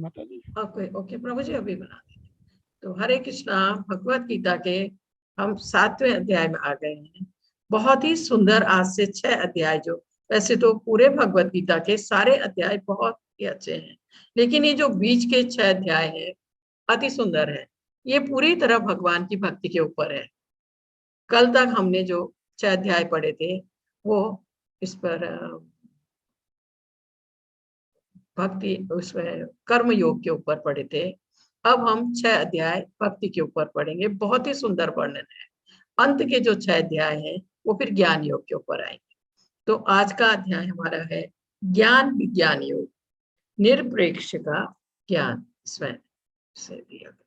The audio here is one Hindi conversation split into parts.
माता जी। ओके ओके प्रभु जी अभी बना देंगे। तो हरे कृष्णा, भगवत गीता के हम 7वें अध्याय में आ गए हैं। बहुत ही सुंदर, आज से 6 अध्याय, जो वैसे तो पूरे भगवत गीता के सारे अध्याय बहुत ही अच्छे हैं, लेकिन ये जो बीच के 6 अध्याय हैं अति सुंदर है। ये पूरी तरह भगवान की भक्ति के ऊपर है। कल तक हमने जो 6 अध्याय पढ़े थे वो इस पर भक्ति, उसमें कर्म योग के ऊपर पढ़े थे। अब हम 6 अध्याय भक्ति के ऊपर पढ़ेंगे। बहुत ही सुंदर वर्णन है। अंत के जो 6 अध्याय हैं वो फिर ज्ञान योग के ऊपर आएंगे। तो आज का अध्याय हमारा है ज्ञान विज्ञान योग, निरपेक्ष का ज्ञान स्वयं से दिया गया।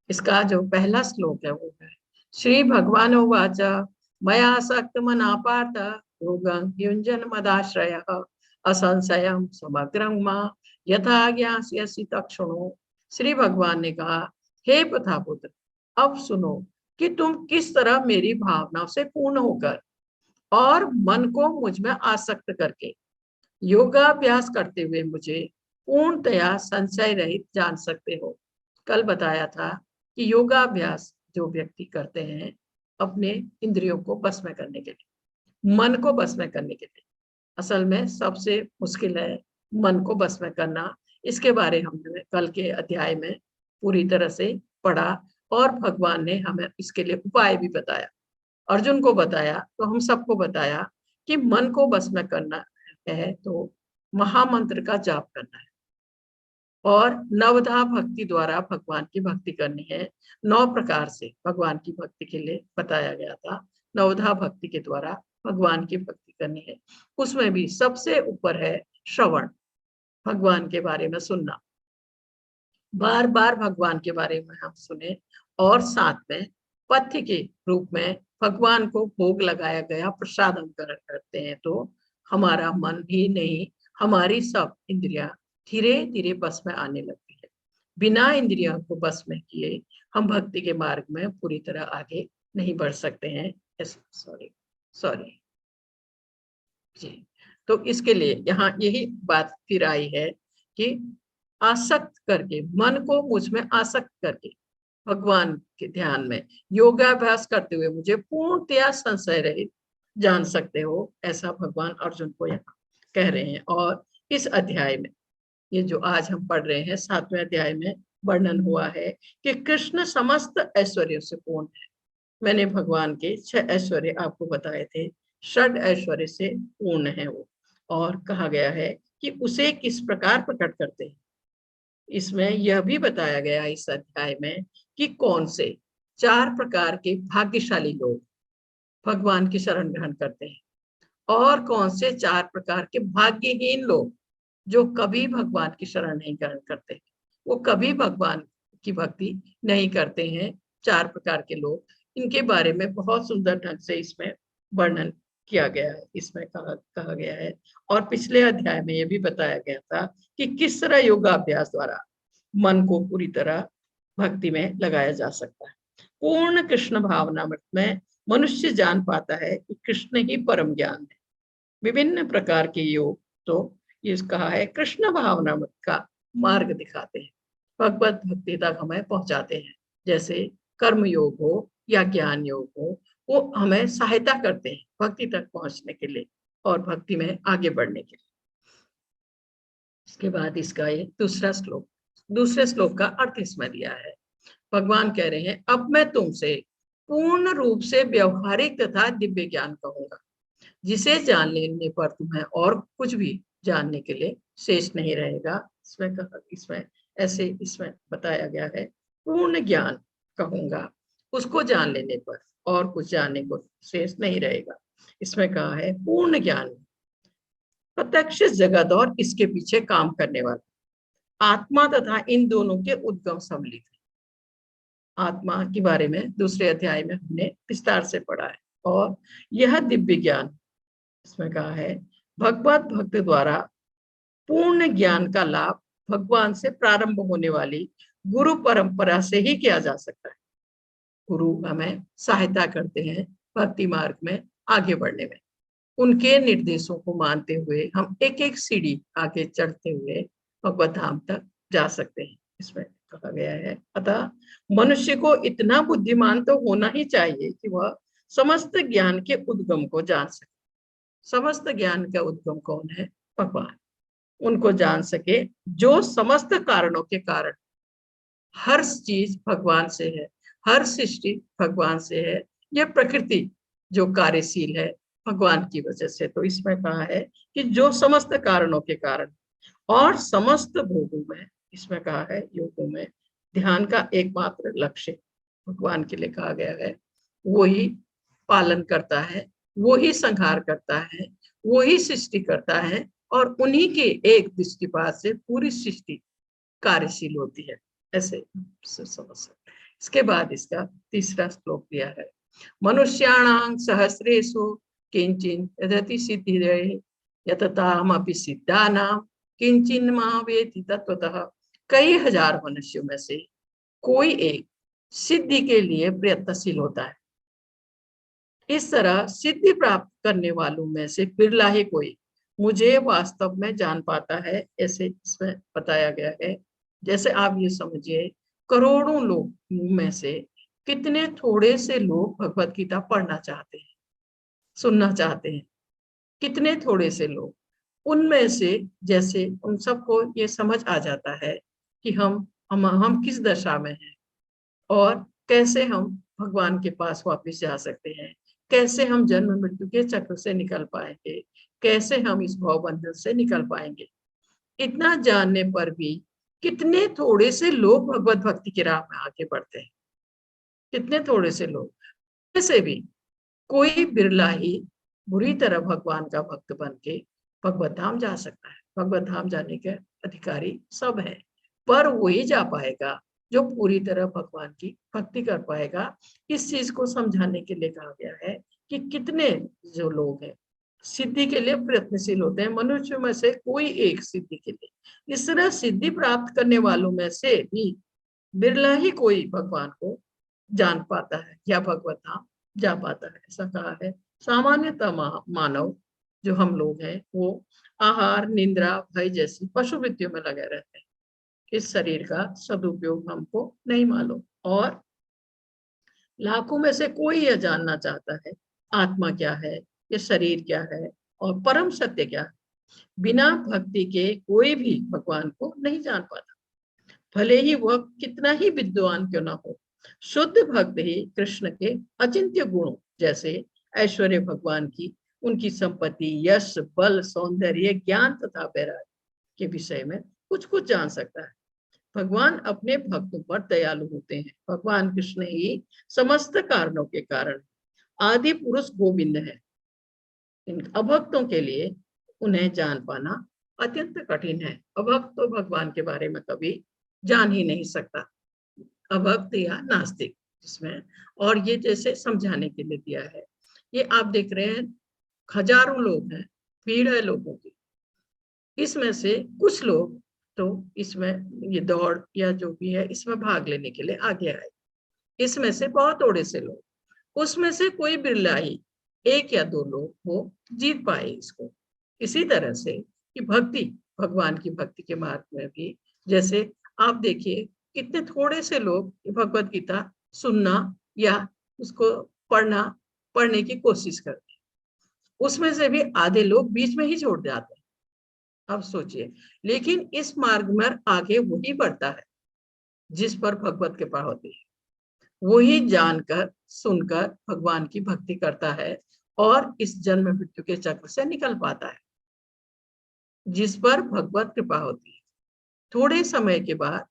इसका जो पहला श्लोक है वो है श्री भगवान उवाच मया सक्त मना पार्थ योगं युञ्जन मदाश्रयः असंशयं समग्रं मा यथा ज्ञास्यसि तत्क्षणो। श्री भगवान ने कहा, हे प्रथापुत्र, अब सुनो कि तुम किस तरह मेरी भावनाओं से पूर्ण होकर और मन को मुझ में आसक्त करके योगाभ्यास करते हुए मुझे पूर्णतया संशय रहित जान सकते हो। कल बताया था कि योगाभ्यास जो व्यक्ति करते हैं अपने इंद्रियों को बस में करने के लिए, मन को बस में करने के लिए, असल में सबसे मुश्किल है मन को बस में करना। इसके बारे हमने कल के अध्याय में पूरी तरह से पढ़ा और भगवान ने हमें इसके लिए उपाय भी बताया। अर्जुन को बताया तो हम सबको बताया कि मन को बस में करना है तो महामंत्र का जाप करना है और नवधा भक्ति द्वारा भगवान की भक्ति करनी है। 9 प्रकार से भगवान की भक्ति के लिए बताया गया था। नवधा भक्ति के द्वारा भगवान की भक्ति करनी है। उसमें भी सबसे ऊपर है श्रवण, भगवान के बारे में सुनना, बार बार भगवान के बारे में हम सुने और साथ में पथ्य के रूप में भगवान को भोग लगाया गया प्रसाद हम करते हैं तो हमारा मन भी नहीं, हमारी सब इंद्रियां धीरे धीरे बस में आने लगती है। बिना इंद्रियों को बस में किए हम भक्ति के मार्ग में पूरी तरह आगे नहीं बढ़ सकते हैं। सॉरी सॉरी जी। तो इसके लिए यहाँ यही बात फिर आई है कि आसक्त करके, मन को मुझ में आसक्त करके भगवान के ध्यान में योगाभ्यास करते हुए मुझे पूर्णतया संशय रहित जान सकते हो, ऐसा भगवान अर्जुन को यहाँ कह रहे हैं। और इस अध्याय में, ये जो आज हम पढ़ रहे हैं 7वें अध्याय में वर्णन हुआ है कि कृष्ण समस्त ऐश्वर्यों से पूर्ण है। मैंने भगवान के 6 ऐश्वर्य आपको बताए थे, षड ऐश्वर्य से पूर्ण है वो। और कहा गया है कि उसे किस प्रकार प्रकट करते हैं। इसमें यह भी बताया गया इस अध्याय में कि कौन से 4 प्रकार के भाग्यशाली लोग भगवान की शरण ग्रहण करते हैं और कौन से 4 प्रकार के भाग्यहीन लोग जो कभी भगवान की शरण नहीं ग्रहण करते, वो कभी भगवान की भक्ति नहीं करते हैं। 4 प्रकार के लोग, इनके बारे में बहुत सुंदर ढंग से इसमें वर्णन किया गया है। इसमें कहा गया है और पिछले अध्याय में यह भी बताया गया था कि किस तरह योगाभ्यास द्वारा मन को पूरी तरह भक्ति में लगाया जा सकता है। पूर्ण कृष्ण भावना में मनुष्य जान पाता है कि कृष्ण ही परम ज्ञान है। विभिन्न प्रकार के योग तो ये कहा है कृष्ण भावना का मार्ग दिखाते हैं, भगवत भक्ति तक हमें पहुंचाते हैं। जैसे कर्म योग हो या ज्ञान योग हो, वो हमें सहायता करते हैं भक्ति तक पहुंचने के लिए और भक्ति में आगे बढ़ने के लिए। इसके बाद इसका ये दूसरा श्लोक, दूसरे श्लोक का अर्थ इसमें दिया है। भगवान कह रहे हैं, अब मैं तुमसे पूर्ण रूप से व्यवहारिक तथा दिव्य ज्ञान कहूंगा, जिसे जान लेने पर तुम्हें और कुछ भी जानने के लिए शेष नहीं रहेगा। इसमें ऐसे इसमें बताया गया है, पूर्ण ज्ञान कहूंगा, उसको जान लेने पर और कुछ जानने को शेष नहीं रहेगा। इसमें कहा है पूर्ण ज्ञान, प्रत्यक्ष जगत और इसके पीछे काम करने वाला आत्मा तथा इन दोनों के उद्गम सम्मिलित है। आत्मा के बारे में दूसरे अध्याय में हमने विस्तार से पढ़ा है। और यह दिव्य ज्ञान, इसमें कहा है भगवत भक्त द्वारा पूर्ण ज्ञान का लाभ भगवान से प्रारंभ होने वाली गुरु परंपरा से ही किया जा सकता है। गुरु हमें सहायता करते हैं भक्ति मार्ग में आगे बढ़ने में। उनके निर्देशों को मानते हुए हम एक एक सीढ़ी आगे चढ़ते हुए भगवत धाम तक जा सकते हैं, इसमें कहा गया है। अतः मनुष्य को इतना बुद्धिमान तो होना ही चाहिए कि वह समस्त ज्ञान के उद्गम को जान सके। समस्त ज्ञान का उद्गम कौन है? भगवान। उनको जान सके जो समस्त कारणों के कारण, हर चीज भगवान से है, हर सृष्टि भगवान से है, यह प्रकृति जो कार्यशील है भगवान की वजह से। तो इसमें कहा है कि जो समस्त कारणों के कारण और समस्त भोगों में, इसमें कहा है योगों में ध्यान का एकमात्र लक्ष्य भगवान के लिए कहा गया है। वो ही पालन करता है, वो ही संहार करता है, वो ही सृष्टि करता है और उन्हीं के एक दृष्टिपात से पूरी सृष्टि कार्यशील होती है, ऐसे समझ सकते। इसके बाद इसका तीसरा श्लोक दिया है, मनुष्याणां सहस्रेषु किंचिन यदति सिद्धिरे यततामपि सिद्धानां किंचिन मा वेति तत्वतः। कई हजार मनुष्यों में से कोई एक सिद्धि के लिए प्रयत्नशील होता है। इस तरह सिद्धि प्राप्त करने वालों में से बिरला ही कोई मुझे वास्तव में जान पाता है, ऐसे इसमें बताया गया है। जैसे आप ये समझिए, करोड़ों लोग में से कितने थोड़े से लोग भगवत गीता पढ़ना चाहते हैं, सुनना चाहते हैं, कितने थोड़े से लोग। उनमें से जैसे उन सबको ये समझ आ जाता है कि हम किस दशा में हैं और कैसे हम भगवान के पास वापस जा सकते हैं, कैसे हम जन्म मृत्यु के चक्र से निकल पाएंगे, कैसे हम इस भव बंधन से निकल पाएंगे। इतना जानने पर भी कितने थोड़े से लोग भगवत भक्ति की राह में आगे बढ़ते हैं, कितने थोड़े से लोग। ऐसे भी कोई बिरला ही बुरी तरह भगवान का भक्त बन के भगवत धाम जा सकता है। भगवत धाम जाने के अधिकारी सब है, पर वही जा पाएगा जो पूरी तरह भगवान की भक्ति कर पाएगा। इस चीज को समझाने के लिए कहा गया है कि कितने जो लोग हैं सिद्धि के लिए प्रयत्नशील होते हैं, मनुष्य में से कोई एक सिद्धि के लिए। इस तरह सिद्धि प्राप्त करने वालों में से भी बिरला ही कोई भगवान को जान पाता है या भगवत धाम जा पाता है, ऐसा कहा है। सामान्यतः मानव जो हम लोग हैं वो आहार, निद्रा, भय जैसी पशु वृत्तियों में लगे रहते हैं। इस शरीर का सदुपयोग हमको नहीं मालूम और लाखों में से कोई यह जानना चाहता है आत्मा क्या है, ये शरीर क्या है और परम सत्य क्या है। बिना भक्ति के कोई भी भगवान को नहीं जान पाता, भले ही वह कितना ही विद्वान क्यों ना हो। शुद्ध भक्त ही कृष्ण के अचिंत्य गुणों जैसे ऐश्वर्य भगवान की, उनकी संपत्ति, यश, बल, सौंदर्य, ज्ञान तथा वैराग्य के विषय में कुछ कुछ जान सकता है। भगवान अपने भक्तों पर दयालु होते हैं। भगवान कृष्ण ही समस्त कारणों के कारण आदि पुरुष गोविंद है। इन अभक्तों के लिए उन्हें जान पाना अत्यंत कठिन है। अभक्त तो भगवान के बारे में कभी जान ही नहीं सकता, अभक्त या नास्तिक जिसमें। और ये जैसे समझाने के लिए दिया है, ये आप देख रहे हैं हजारों लोग हैं, भीड़ है लोगों की, इसमें से कुछ लोग तो इसमें ये दौड़ या जो भी है इसमें भाग लेने के लिए आगे आए। इसमें से बहुत थोड़े से लोग, उसमें से कोई बिरला ही एक या दो लोग वो जीत पाए इसको। इसी तरह से कि भक्ति, भगवान की भक्ति के मार्ग में भी जैसे आप देखिए कितने थोड़े से लोग भगवत गीता सुनना या उसको पढ़ने की कोशिश करते हैं, उसमें से भी आधे लोग बीच में ही छोड़ जाते हैं। अब सोचिए, लेकिन इस मार्ग में आगे वही बढ़ता है जिस पर भगवत कृपा होती है, वही जानकर सुनकर भगवान की भक्ति करता है और इस जन्म मृत्यु के चक्र से निकल पाता है, जिस पर भगवत कृपा होती है। थोड़े समय के बाद,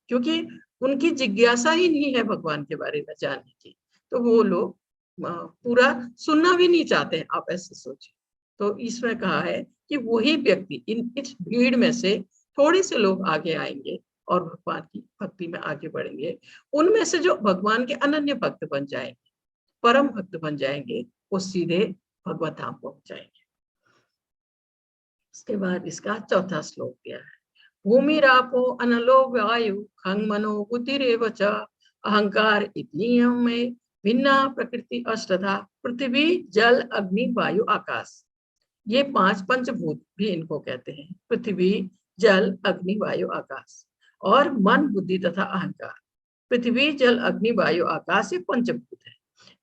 क्योंकि उनकी जिज्ञासा ही नहीं है भगवान के बारे में जानने की, तो वो लोग पूरा सुनना भी नहीं चाहते, आप ऐसे सोचिए। तो इसमें कहा है कि वही व्यक्ति इस भीड़ में से थोड़े से लोग आगे आएंगे और भगवान की भक्ति में आगे बढ़ेंगे। उनमें से जो भगवान के अनन्य भक्त बन जाएंगे, परम भक्त बन जाएंगे, वो सीधे भगवत धाम पहुंच जाएंगे। इसके बाद इसका चौथा श्लोक दिया है, भूमिरापो अनलो वायु खंग मनो बुद्धिरेव च अहंकार इत्ययं में भिन्ना प्रकृति अष्टधा, पृथ्वी जल अग्नि वायु आकाश। ये 5 पंचभूत भी इनको कहते हैं, पृथ्वी जल अग्नि वायु आकाश। और मन बुद्धि तथा अहंकार। पृथ्वी जल अग्नि वायु आकाश ये पंचभूत है,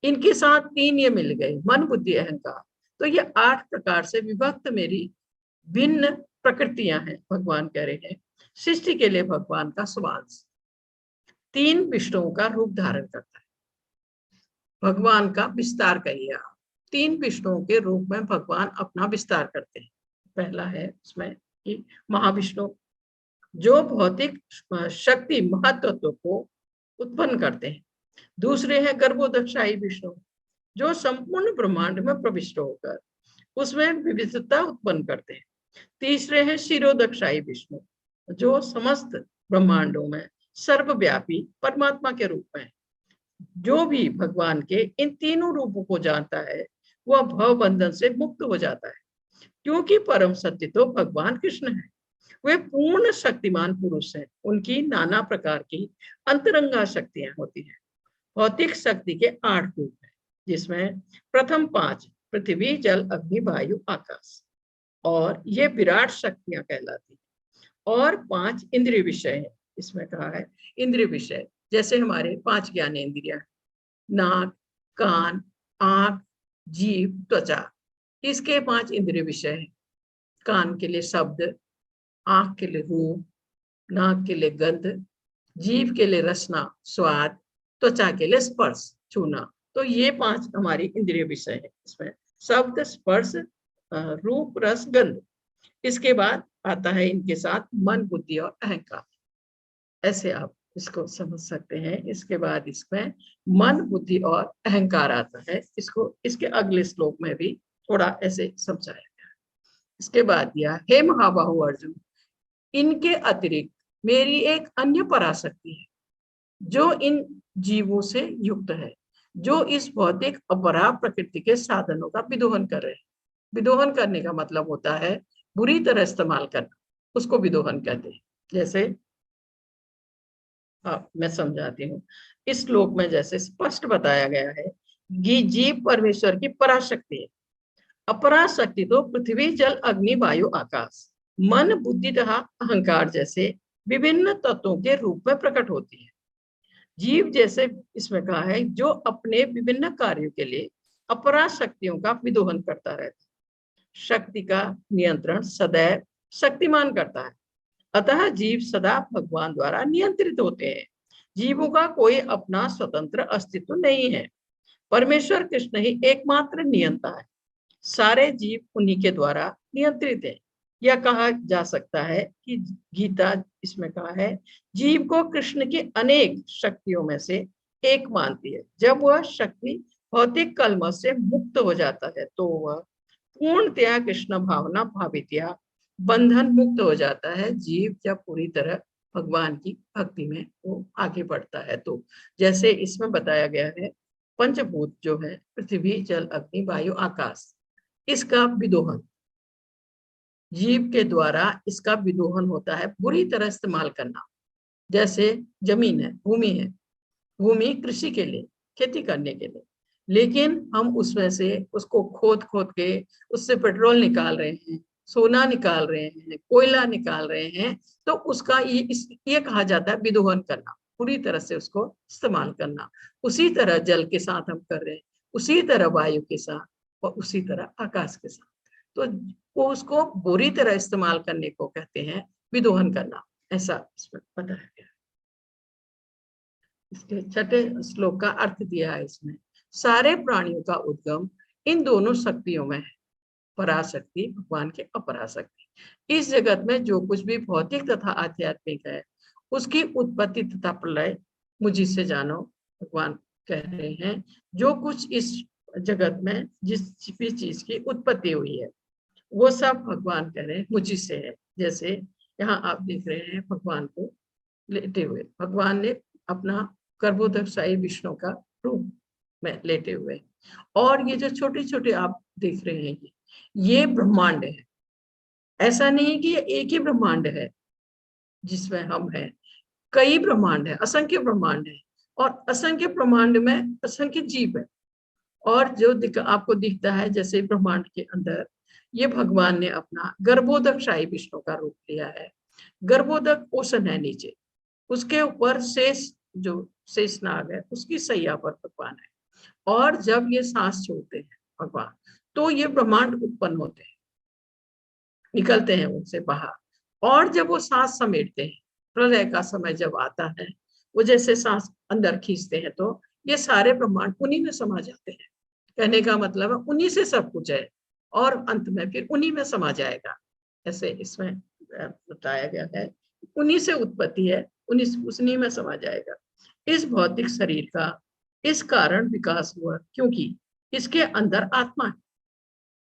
इनके साथ 3 ये मिल गए, मन बुद्धि अहंकार। तो ये 8 प्रकार से विभक्त मेरी भिन्न प्रकृतियां हैं। भगवान कह रहे हैं सृष्टि के लिए भगवान का स्वांश 3 विष्णुओं का रूप धारण करता है। भगवान का विस्तार कहिए आप, 3 विष्णुओं के रूप में भगवान अपना विस्तार करते हैं। पहला है उसमें कि महाविष्णु जो भौतिक शक्ति महत्त्व को उत्पन्न करते हैं। दूसरे हैं गर्भोदकशाही विष्णु जो संपूर्ण ब्रह्मांड में प्रविष्ट होकर उसमें विविधता उत्पन्न करते हैं। तीसरे हैं शिरोदकशाही विष्णु जो समस्त ब्रह्मांडों में सर्वव्यापी परमात्मा के रूप में। जो भी भगवान के इन तीनों रूपों को जानता है वह भव बंधन से मुक्त हो जाता है, क्योंकि परम सत्य तो भगवान कृष्ण है। वे पूर्ण शक्तिमान पुरुष हैं। उनकी नाना प्रकार की अंतरंगा शक्तियां होती हैं। भौतिक शक्ति के 8 रूप हैं, जिसमें प्रथम 5 पृथ्वी जल अग्नि वायु आकाश, और ये विराट शक्तियां कहलाती हैं। और 5 इंद्रिय विषय है, इसमें कहा है इंद्रिय विषय, जैसे हमारे 5 ज्ञानेंद्रियां, नाक, कान, आंख, जीभ, त्वचा, इसके 5 इंद्रिय विषय हैं। कान के लिए शब्द, आंख के लिए रूप, नाक के लिए गंध, जीभ के लिए रसना स्वाद, त्वचा के लिए स्पर्श छूना। तो ये 5 हमारी इंद्रिय विषय है। इसमें शब्द, स्पर्श, रूप, रस, गंध। इसके बाद आता है इनके साथ मन बुद्धि और अहंकार। ऐसे आप इसको समझ सकते हैं। इसके बाद इसमें मन बुद्धि और अहंकार आता है। इसको इसके अगले श्लोक में भी थोड़ा ऐसे समझाया गया। इसके बाद दिया, हे महाबाहु अर्जुन, इनके अतिरिक्त मेरी एक अन्य पराशक्ति है जो इन जीवों से युक्त है, जो इस भौतिक अपरा प्रकृति के साधनों का विदोहन कर रहे हैं। विदोहन करने का मतलब होता है बुरी तरह इस्तेमाल करना, उसको विदोहन कहते हैं। जैसे मैं समझाती हूँ। इस श्लोक में जैसे स्पष्ट बताया गया है कि जीव परमेश्वर की पराशक्ति है। अपराशक्ति तो पृथ्वी जल अग्नि वायु आकाश, मन बुद्धि तथा अहंकार जैसे विभिन्न तत्वों के रूप में प्रकट होती है। जीव जैसे इसमें कहा है जो अपने विभिन्न कार्यों के लिए अपरा शक्तियों का विदोहन करता रहता है। शक्ति का नियंत्रण सदैव शक्तिमान करता है, अतः जीव सदा भगवान द्वारा नियंत्रित होते हैं। जीवों का कोई अपना स्वतंत्र अस्तित्व नहीं है। परमेश्वर कृष्ण ही एकमात्र नियंता है। सारे जीव उन्हीं के द्वारा नियंत्रित है। यह कहा जा सकता है कि गीता इसमें कहा है जीव को कृष्ण की अनेक शक्तियों में से एक मानती है। जब वह शक्ति भौतिक कलमश से मुक्त हो जाता है तो वह पूर्णतया कृष्ण भावना भावितया बंधन मुक्त हो जाता है। जीव जब पूरी तरह भगवान की भक्ति में वो आगे बढ़ता है। तो जैसे इसमें बताया गया है पंचभूत जो है पृथ्वी जल अग्नि वायु आकाश, इसका विदोहन जीव के द्वारा इसका विदोहन होता है बुरी तरह इस्तेमाल करना। जैसे जमीन है, भूमि है, भूमि कृषि के लिए, खेती करने के लिए, लेकिन हम उसमें से उसको खोद खोद के उससे पेट्रोल निकाल रहे हैं, सोना निकाल रहे हैं, कोयला निकाल रहे हैं, तो उसका ये कहा जाता है विदोहन करना, पूरी तरह से उसको इस्तेमाल करना। उसी तरह जल के साथ हम कर रहे हैं, उसी तरह वायु के साथ और उसी तरह आकाश के साथ। तो वो उसको बुरी तरह इस्तेमाल करने को कहते हैं विदोहन करना, ऐसा इसमें बताया गया। इसके 6ठे श्लोक का अर्थ दिया है इसमें, सारे प्राणियों का उद्गम इन दोनों शक्तियों में है, पराशक्ति भगवान के अपराशक्ति। इस जगत में जो कुछ भी भौतिक तथा आध्यात्मिक है उसकी उत्पत्ति तथा प्रलय मुझी से जानो। भगवान कह रहे हैं जो कुछ इस जगत में जिस भी चीज की उत्पत्ति हुई है वो सब भगवान कह रहे हैं मुझी से है। जैसे यहाँ आप देख रहे हैं भगवान को लेटे हुए, भगवान ने अपना गर्भोदकशाही विष्णु का रूप में लेटे हुए, और ये जो छोटे छोटे आप देख रहे हैं ये ब्रह्मांड है। ऐसा नहीं कि ये एक ही ब्रह्मांड है जिसमें हम हैं, कई ब्रह्मांड है, असंख्य ब्रह्मांड है। और असंख्य ब्रह्मांड में असंख्य जीव है। और जो आपको दिखता है जैसे ब्रह्मांड के अंदर, ये भगवान ने अपना गर्भोदक शाही विष्णु का रूप लिया है। गर्भोदक ओशन है नीचे, उसके ऊपर शेष, जो शेषनाग है, उसकी सैया पर भगवान है। और जब ये सांस छोड़ते हैं भगवान, तो ये ब्रह्मांड उत्पन्न होते हैं, निकलते हैं उनसे बाहर। और जब वो सांस समेटते हैं, प्रलय का समय जब आता है, वो जैसे सांस अंदर खींचते हैं, तो ये सारे ब्रह्मांड उन्हीं में समा जाते हैं। कहने का मतलब है उन्हीं से सब कुछ है, और अंत में फिर उन्हीं में समा जाएगा। ऐसे इसमें बताया गया है, उन्हीं से उत्पत्ति है, उन्हीं में समा जाएगा। इस भौतिक शरीर का इस कारण विकास हुआ क्योंकि इसके अंदर आत्मा है।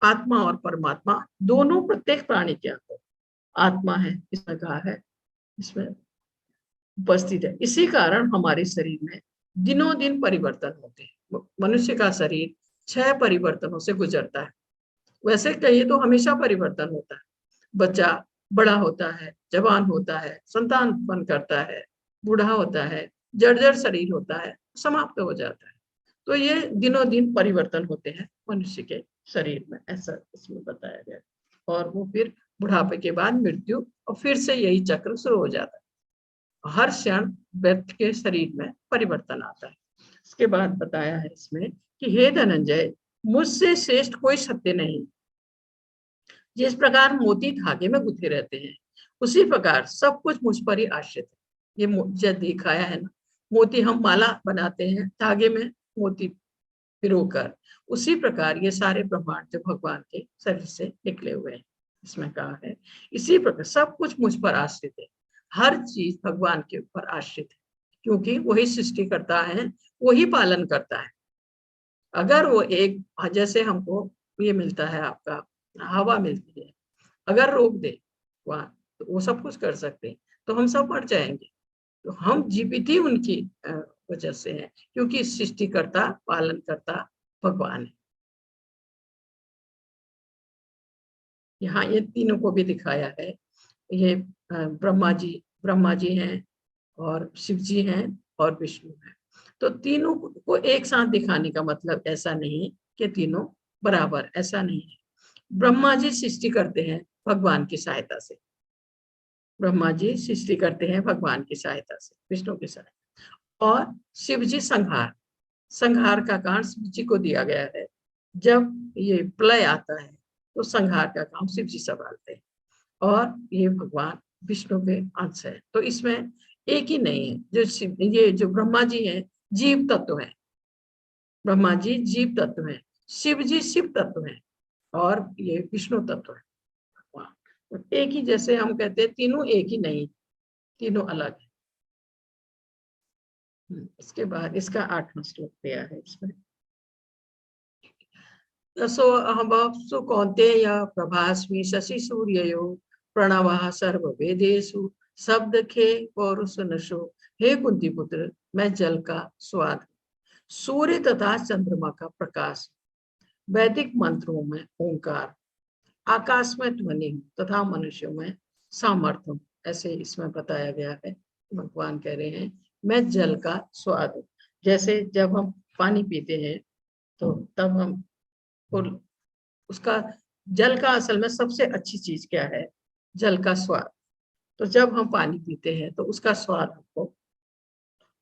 आत्मा और परमात्मा दोनों प्रत्येक प्राणी के अंदर आत्मा है, इसमें कहा है, इसमें उपस्थित है। इसी कारण हमारे शरीर में दिनों दिन परिवर्तन होते हैं। मनुष्य का शरीर 6 परिवर्तनों से गुजरता है। वैसे कहिए तो हमेशा परिवर्तन होता है। बच्चा बड़ा होता है, जवान होता है, संतान उत्पन्न करता है, बूढ़ा होता है, जर्जर शरीर होता है, समाप्त हो जाता है। तो ये दिनों दिन परिवर्तन होते हैं मनुष्य के शरीर में, ऐसा इसमें बताया गया। और वो फिर बुढ़ापे के बाद मृत्यु, और फिर से यही चक्र शुरू हो जाता है। हर क्षण व्यक्ति के शरीर में परिवर्तन आता है। इसके बाद बताया है इसमें कि हे धनंजय, मुझसे श्रेष्ठ कोई सत्य नहीं। जिस प्रकार मोती धागे में गुथे रहते हैं, उसी प्रकार सब कुछ मुझ पर ही आश्रित है। ये जब दिखाया है ना, मोती हम माला बनाते हैं धागे में मोती पिरोकर, उसी प्रकार ये सारे ब्रह्मांड जो भगवान के शरीर से निकले हुए हैं, इसमें कहा है। इसी प्रकार सब कुछ मुझ पर आश्रित है। हर चीज भगवान के ऊपर आश्रित है, क्योंकि वही सृष्टि करता है, वही पालन करता है। अगर वो एक, जैसे हमको ये मिलता है, आपका हवा मिलती है, अगर रोक दे वहां, तो वो सब कुछ कर सकते हैं, तो हम सब मर जाएंगे। तो हम जीवित ही उनकी वजह से हैं, क्योंकि सृष्टिकर्ता पालन करता भगवान है। यहाँ ये तीनों को भी दिखाया है। ये ब्रह्मा जी हैं, और शिव जी हैं, और विष्णु हैं। तो तीनों को एक साथ दिखाने का मतलब ऐसा नहीं कि तीनों बराबर, ऐसा नहीं है। ब्रह्मा जी सृष्टि करते हैं भगवान की सहायता से, ब्रह्मा जी सृष्टि करते हैं भगवान की सहायता से, विष्णु की सहायता। और शिव जी संहार, संहार का कारण शिव जी को दिया गया है। जब ये प्रलय आता है, तो संहार का काम शिव जी संभालते हैं, और ये भगवान विष्णु के अंश है। तो इसमें एक ही नहीं है। जो शिव, ये जो ब्रह्मा जी हैं, जीव तत्व है, ब्रह्मा जी जीव तत्व है, शिव जी शिव तत्व है, और ये विष्णु तत्व है। भगवान एक ही, जैसे हम कहते हैं तीनों एक ही नहीं, तीनों अलग है। इसके बाद इसका 8वां श्लोक दिया है इसमें। सो कौन्तेय प्रभास्मि शशि सूर्ययो प्रणवः सर्व वेदेषु शब्द खे पौरुष नशो। हे कुंती पुत्र, मैं जल का स्वाद, सूर्य तथा चंद्रमा का प्रकाश, वैदिक मंत्रों में ओंकार, आकाश में ध्वनि तथा मनुष्यों में सामर्थ्य हूं। ऐसे इसमें बताया गया है। भगवान कह रहे हैं मैं जल का स्वाद हूँ। जैसे जब हम पानी पीते हैं, तो तब हम उसका, जल का असल में सबसे अच्छी चीज क्या है? जल का स्वाद। तो जब हम पानी पीते हैं, तो उसका स्वाद हमको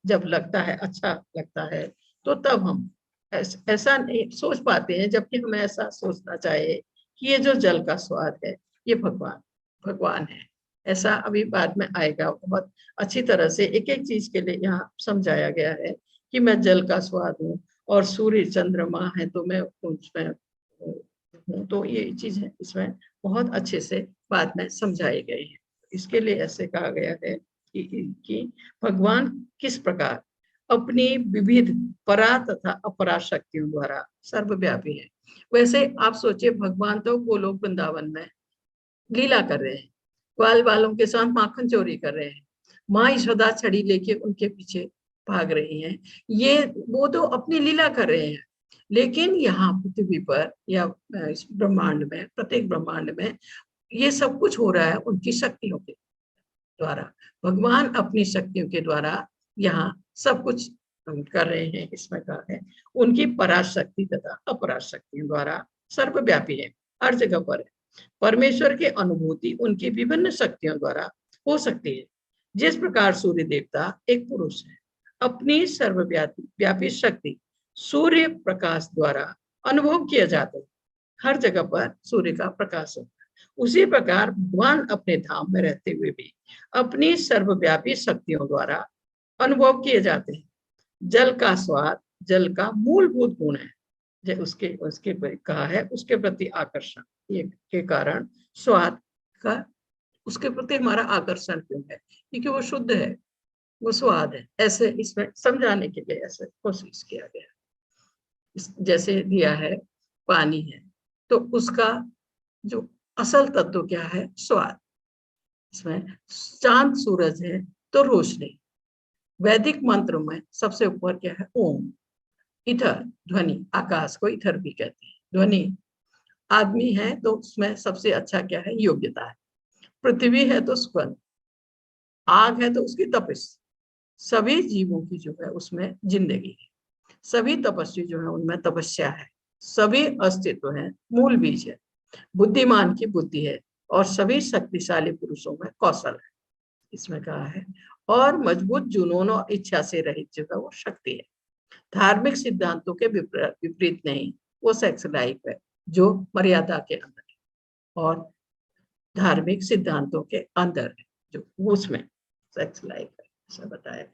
जब लगता है, अच्छा लगता है, तो तब हम ऐसा नहीं सोच पाते हैं, जबकि हमें ऐसा सोचना चाहिए कि ये जो जल का स्वाद है, ये भगवान भगवान है। ऐसा अभी बाद में आएगा। बहुत अच्छी तरह से एक एक चीज के लिए यहाँ समझाया गया है कि मैं जल का स्वाद हूँ, और सूर्य चंद्रमा है तो मैं उसमें हूँ। तो ये चीज है इसमें बहुत अच्छे से बाद में समझाई गई है। इसके लिए ऐसे कहा गया है कि भगवान किस प्रकार अपनी विविध परा तथा अपरा शक्तियों द्वारा सर्वव्यापी है। वैसे आप सोचिए, भगवान तो गोलोक वृंदावन में लीला कर रहे हैं, ग्वाल वालों के साथ माखन चोरी कर रहे हैं, माँ यशोदा छड़ी लेके उनके पीछे भाग रही हैं। ये वो तो अपनी लीला कर रहे हैं, लेकिन यहाँ पृथ्वी पर या इस ब्रह्मांड में, प्रत्येक ब्रह्मांड में ये सब कुछ हो रहा है उनकी शक्तियों के द्वारा। भगवान अपनी शक्तियों के द्वारा यहाँ सब कुछ कर रहे हैं, इसमें कहा है उनकी पराशक्ति तथा अपराशक्तियों द्वारा सर्वव्यापी है, हर जगह पर है। परमेश्वर की अनुभूति उनकी विभिन्न शक्तियों द्वारा हो सकती है। जिस प्रकार सूर्य देवता एक पुरुष है, अपनी सर्वव्यापी व्यापी शक्ति सूर्य प्रकाश द्वारा अनुभव किया जाता है, हर जगह पर सूर्य का प्रकाश होता है। उसी प्रकार भगवान अपने धाम में रहते हुए भी अपनी सर्वव्यापी शक्तियों द्वारा अनुभव किए जाते हैं। जल का स्वाद जल का मूलभूत गुण है, जो उसके उसके कहा है उसके प्रति आकर्षण ये के कारण स्वाद का उसके प्रति हमारा आकर्षण क्यों है, क्योंकि वो शुद्ध है, वो स्वाद है। ऐसे इसमें समझाने के लिए ऐसे कोशिश किया गया। जैसे दिया है पानी है, तो उसका जो असल तत्व क्या है, स्वाद। इसमें चांद सूरज है तो रोशनी। वैदिक मंत्र में सबसे ऊपर क्या है, ओम। इथर ध्वनि, आकाश को इथर भी कहते हैं, ध्वनि। आदमी है तो उसमें सबसे अच्छा क्या है, योग्यता है। पृथ्वी है तो सुगंध, आग है तो उसकी तपिश। सभी जीवों की जो है उसमें जिंदगी है, सभी तपस्वी जो है उनमें तपस्या है, सभी अस्तित्व है, मूल बीज है। बुद्धिमान की बुद्धि है और सभी शक्तिशाली पुरुषों में कौशल है, इसमें कहा है। और मजबूत जुनून और इच्छा से रहित जो है वो शक्ति है। धार्मिक सिद्धांतों के विपरीत नहीं, वो सेक्स लाइफ है जो मर्यादा के अंदर है, और धार्मिक सिद्धांतों के अंदर है जो उसमें सेक्स लाइफ है, ऐसा बताया।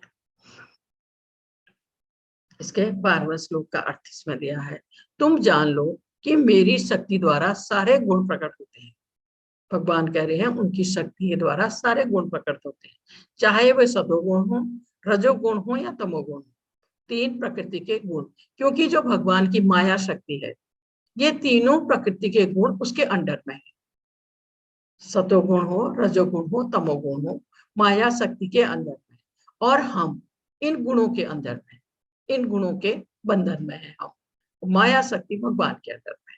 इसके 12वें श्लोक का अर्थ इसमें दिया है, तुम जान लो कि मेरी शक्ति द्वारा सारे गुण प्रकट होते हैं। भगवान कह रहे हैं उनकी शक्ति के द्वारा सारे गुण प्रकट होते हैं, चाहे वे सतोगुण हो, रजोगुण हो या तमोगुण हो। तीन प्रकृति के गुण, क्योंकि जो भगवान की माया शक्ति है, ये तीनों प्रकृति के गुण उसके अंडर में है। सतोगुण हो, रजोगुण हो, तमोगुण हो, माया शक्ति के अंदर में, और हम इन गुणों के अंदर में, इन गुणों के बंधन में है। हम माया शक्ति भगवान के अंदर में,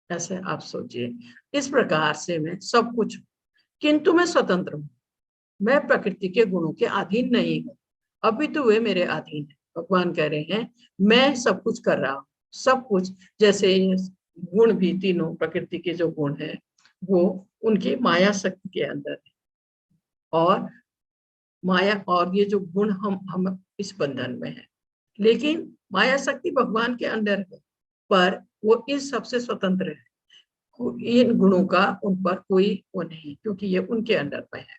ऐसे आप सोचिए। इस प्रकार से मैं सब कुछ, किंतु मैं स्वतंत्र हूँ, मैं प्रकृति के गुणों के अधीन नहीं हूँ, अभी तो वे मेरे अधीन है। भगवान कह रहे हैं मैं सब कुछ कर रहा हूँ, सब कुछ। जैसे गुण भी तीनों प्रकृति के जो गुण है वो उनकी माया शक्ति के अंदर है, और माया और ये जो गुण हम इस बंधन में है, लेकिन माया शक्ति भगवान के अंदर है, पर वो इस सबसे स्वतंत्र है। इन गुणों का उन पर कोई वो नहीं, क्योंकि ये उनके अंडर में है।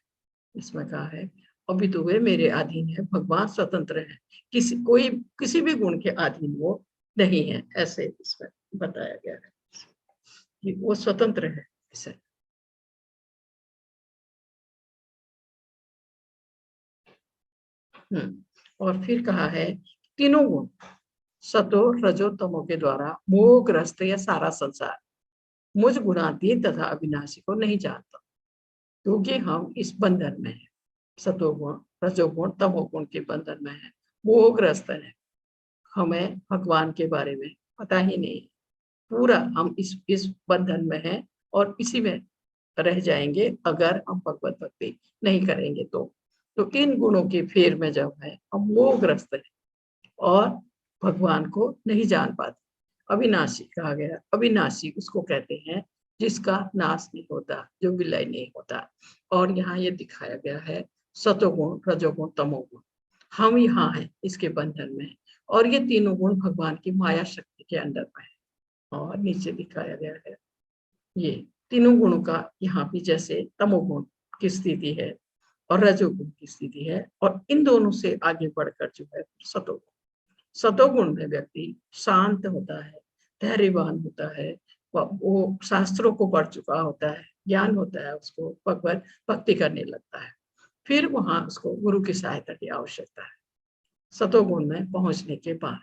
इसमें कहा है अभी तो वे मेरे अधीन है, भगवान स्वतंत्र है, किसी भी गुण के अधीन वो नहीं है, ऐसे इसमें बताया गया है कि वो स्वतंत्र है इसे। और फिर कहा है तीनों गुण सतो रजो तमो के द्वारा मोहग्रस्त यह सारा संसार मुझ गुणातीत तथा अविनाशी को नहीं जानता, क्योंकि हम इस बंधन में है, सतोगुण रजोगुण तमोगुण के बंधन में है, मोहग्रस्त है। हमें भगवान के बारे में पता ही नहीं, पूरा हम इस बंधन में है और इसी में रह जाएंगे अगर हम भगवत भक्ति नहीं करेंगे तो इन गुणों के फेर में जब है हम मोहग्रस्त है और भगवान को नहीं जान पाते। अविनाशी कहा गया, अविनाशी उसको कहते हैं जिसका नाश नहीं होता, जो विलय नहीं होता। और यहाँ ये दिखाया गया है सतोगुण रजोगुण तमोगुण, हम यहाँ हैं इसके बंधन में, और ये तीनों गुण भगवान की माया शक्ति के अंदर में है। और नीचे दिखाया गया है ये तीनों गुणों का, यहाँ भी जैसे तमोगुण की स्थिति है और रजोगुण की स्थिति है, और इन दोनों से आगे बढ़कर जो है सतोगुण। सतोगुण में व्यक्ति शांत होता है, धैर्यवान होता है, वो शास्त्रों को पढ़ चुका होता है, ज्ञान होता है, उसको भगवत भक्ति करने लगता है। फिर वहां उसको गुरु की सहायता की आवश्यकता है सतोगुण में पहुंचने के बाद,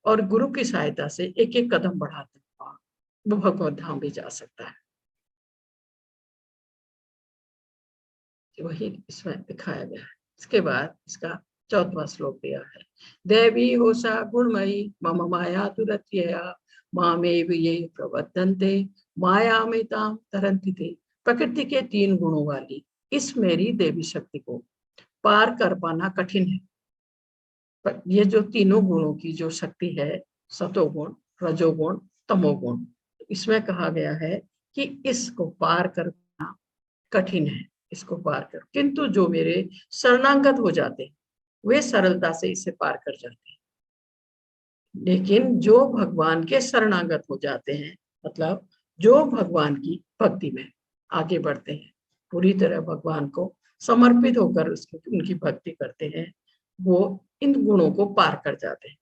और गुरु की सहायता से एक एक कदम बढ़ाते हुआ वो भगवत धाम भी जा सकता है। वही इसमें दिखाया गया है। इसके बाद इसका 4वां श्लोक दिया है, देवी होषा गुणमयी मम माया दुरत्यया मामेव ये प्रवर्तन्ते माया में ताम तरन्ति ते। प्रकृति के 3 गुणों वाली इस मेरी देवी शक्ति को पार कर पाना कठिन है, पर ये जो तीनों गुणों की जो शक्ति है, सतोगुण, रजोगुण, तमोगुण, इसमें कहा गया है कि इसको पार करना कठिन है, इसको पार कर, किंतु जो मेरे शरणागत हो जाते हैं वे सरलता से इसे पार कर जाते हैं। लेकिन जो भगवान के शरणागत हो जाते हैं, मतलब जो भगवान की भक्ति में आगे बढ़ते हैं, पूरी तरह भगवान को समर्पित होकर उसकी उनकी भक्ति करते हैं, वो इन गुणों को पार कर जाते हैं।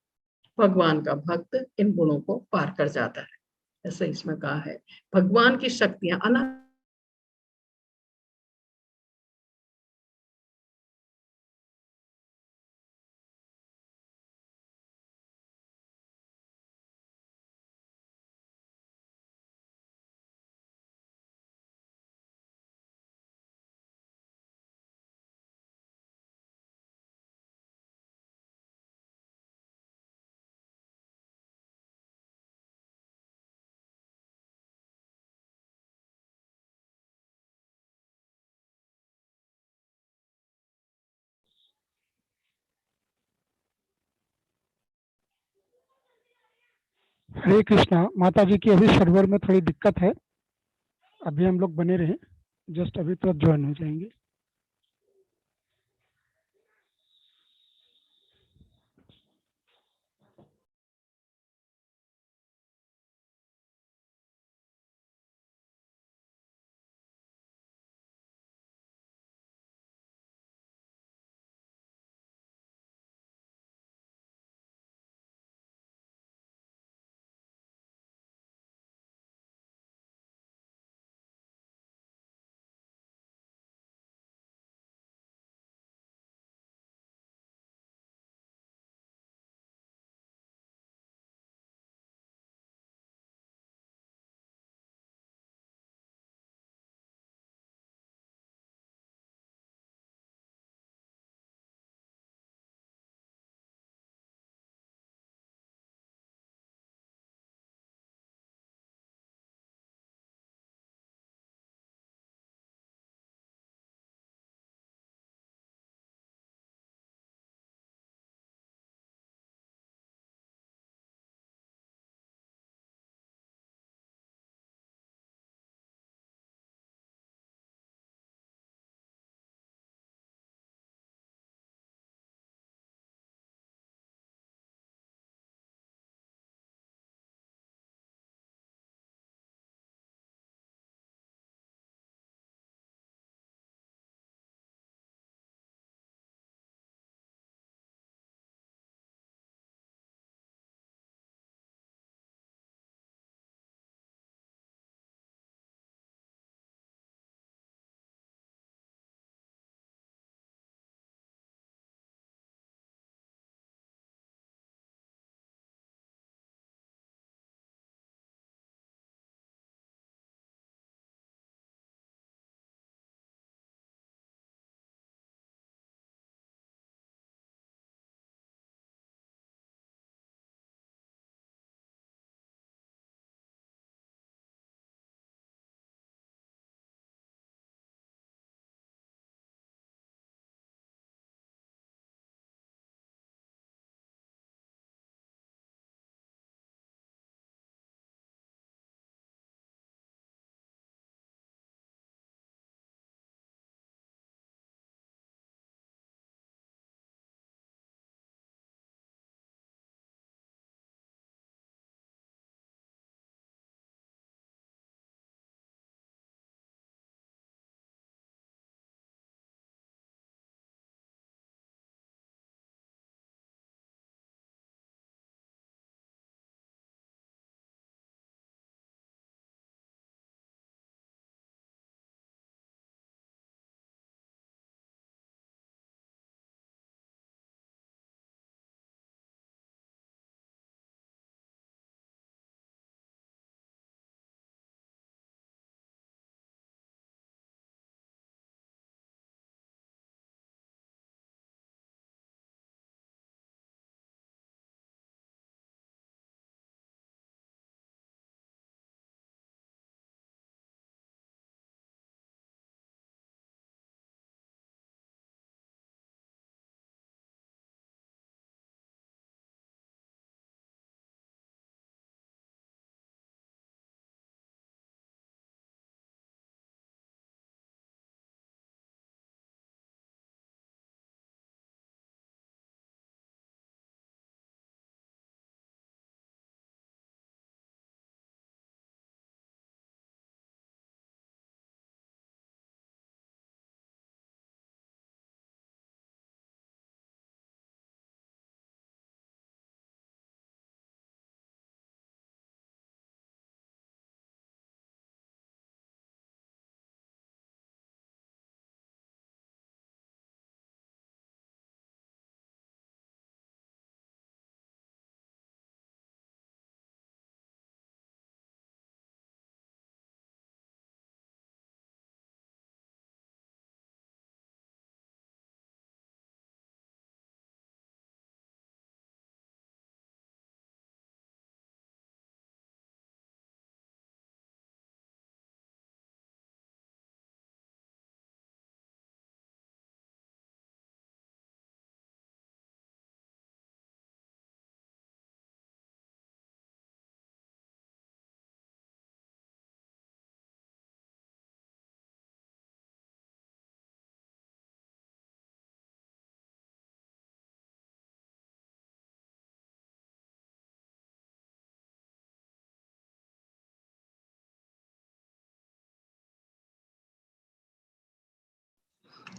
भगवान का भक्त इन गुणों को पार कर जाता है। ऐसे इसमें कहा है भगवान की शक्तियां अनंत। हरे कृष्णा। माता जी की अभी सर्वर में थोड़ी दिक्कत है। अभी हम लोग बने रहें, जस्ट अभी तुरंत ज्वाइन हो जाएंगे।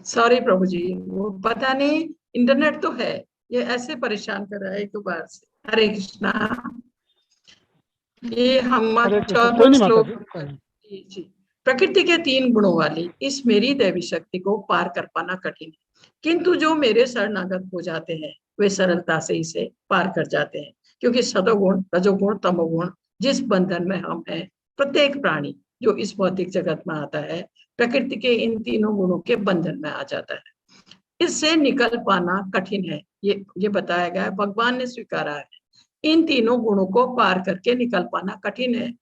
सॉरी प्रभु जी, वो पता नहीं, इंटरनेट तो है, ये ऐसे परेशान कर रहा है एक बार से। हरे कृष्णा। ये हम हरे कृष्ण, कोई 14वां नहीं माता श्लोक। जी, कोई नहीं। जी जी। प्रकृति के 3 गुणों वाली इस मेरी दैवी शक्ति को पार कर पाना कठिन है, किंतु जो मेरे शरणागत हो जाते हैं वे सरलता से इसे पार कर जाते हैं, क्योंकि सतोगुण, रजोगुण, तमोगुण जिस बंधन में हम हैं, प्रत्येक प्राणी जो इस भौतिक जगत में आता है, प्रकृति के इन तीनों गुणों के बंधन में आ जाता है। इससे निकल पाना कठिन है, ये बताया गया है, भगवान ने स्वीकारा है। इन तीनों गुणों को पार करके निकल पाना कठिन है,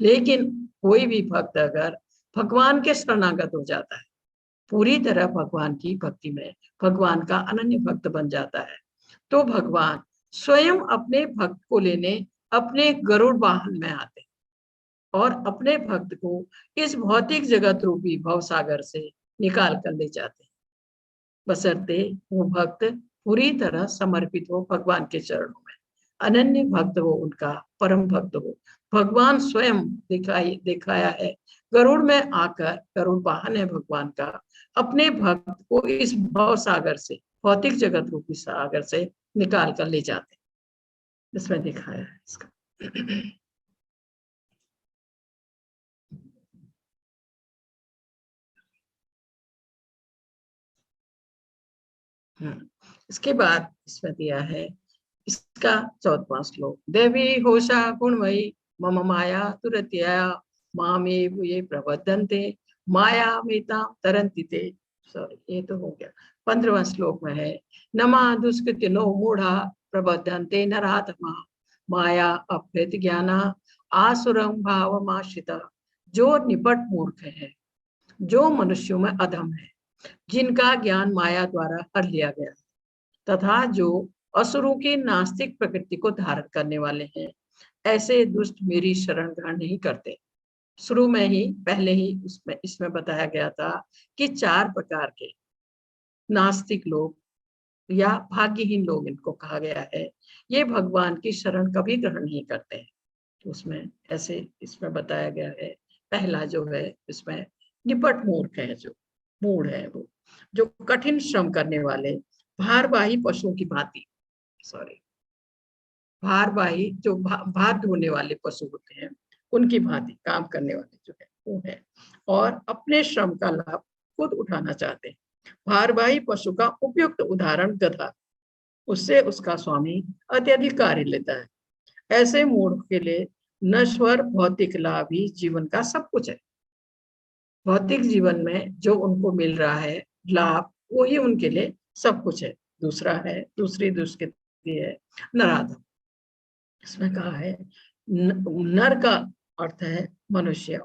लेकिन कोई भी भक्त अगर भगवान के शरणागत हो जाता है, पूरी तरह भगवान की भक्ति में भगवान का अनन्य भक्त बन जाता है, तो भगवान स्वयं अपने भक्त को लेने अपने गरुड़ वाहन में आते और अपने भक्त को इस भौतिक जगत रूपी भवसागर से निकाल कर ले जाते हैं, बशर्ते वो भक्त पूरी तरह समर्पित हो भगवान के चरणों में, अनन्य भक्त हो, उनका परम भक्त हो। भगवान स्वयं दिखाया है, गरुड़ में आकर, गरुड़ वाहन है भगवान का, अपने भक्त को इस भव सागर से, भौतिक जगत रूपी सागर से निकाल कर ले जाते, इसमें दिखाया है इसका। इसके बाद इसमें दिया है इसका 14वां श्लोक। देवी होशा गुणमयी मम माया तुरत्या मामे ये प्रबद्धन्ते माया मेता तरंति ते। सॉरी, ये तो हो गया। 15वां श्लोक में है, नमा दुष्कृत्य नो मूढ़ा प्रबद्धन्ते नराधमा माया अभ्यत ज्ञाना आसुरं भावमाश्रिता। जो निपट मूर्ख है, जो मनुष्यों में अधम है, जिनका ज्ञान माया द्वारा हर लिया गया, तथा जो असुरों की नास्तिक प्रकृति को धारण करने वाले हैं, ऐसे दुष्ट मेरी शरण ग्रहण नहीं करते। शुरू में ही, पहले ही इसमें बताया गया था कि 4 प्रकार के नास्तिक लोग या भाग्यहीन लोग, इनको कहा गया है, ये भगवान की शरण कभी ग्रहण नहीं करते हैं। तो उसमें ऐसे इसमें बताया गया है, पहला जो है इसमें निपट मूर्ख है, जो मूढ़ है, वो जो कठिन श्रम करने वाले भारवाही पशुओं की भांति, सॉरी, भारवाही जो भार ढोने वाले पशु होते हैं, उनकी भांति काम करने वाले जो है वो है, और अपने श्रम का लाभ खुद उठाना चाहते हैं। भारवाही पशु का उपयुक्त उदाहरण गधा, उससे उसका स्वामी अत्यधिक कार्य लेता है। ऐसे मूढ़ के लिए नश्वर भौतिक लाभ ही जीवन का सब कुछ है। भौतिक जीवन में जो उनको मिल रहा है लाभ, वही उनके लिए सब कुछ है। दूसरी दुष्कृति है नराधम। इसमें कहा है नर का अर्थ है मनुष्य,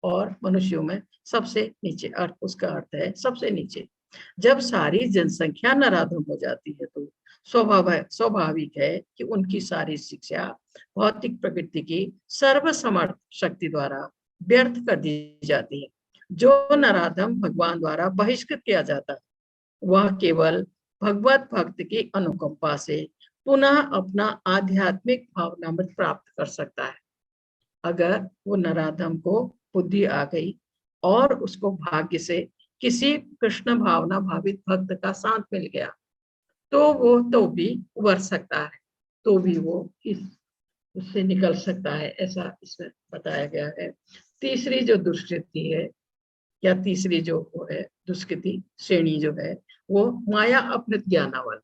और मनुष्यों में सबसे नीचे, अर्थ उसका अर्थ है सबसे नीचे। जब सारी जनसंख्या नराधम हो जाती है तो स्वाभाविक है कि उनकी सारी शिक्षा भौतिक प्रकृति की सर्वसमर्थ शक्ति द्वारा व्यर्थ कर दी जाती है। जो नराधम भगवान द्वारा बहिष्कृत किया जाता है, वह केवल भगवत भक्त की अनुकंपा से पुनः अपना आध्यात्मिक भावनामृत प्राप्त कर सकता है। अगर वो नराधम को बुद्धि आ गई और उसको भाग्य से किसी कृष्ण भावना भावित भक्त का साथ मिल गया, तो वो तो भी उबर सकता है, तो भी वो उससे निकल सकता है, ऐसा इसमें बताया गया है। तीसरी जो दुष्कृति है, या तीसरी जो वो है दुष्कृति श्रेणी जो है, वो माया अपने ज्ञाना वाली,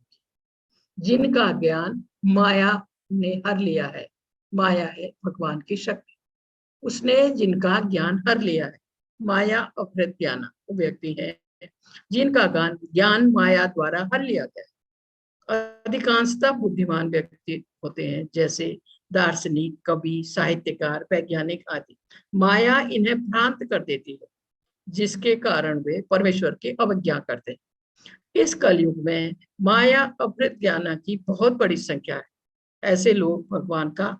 जिनका ज्ञान माया ने हर लिया है। माया है भगवान की शक्ति, उसने जिनका ज्ञान हर लिया है। माया अपहृत ज्ञाना वो व्यक्ति है जिनका ज्ञान माया द्वारा हर लिया गया। अधिकांशतः बुद्धिमान व्यक्ति होते हैं, जैसे दार्शनिक, कवि, साहित्यकार, वैज्ञानिक आदि। माया इन्हें भ्रांत कर देती है, जिसके कारण वे परमेश्वर की अवज्ञा करते हैं। इस कलयुग में माया अपहृत ज्ञाना की बहुत बड़ी संख्या है। ऐसे लोग भगवान का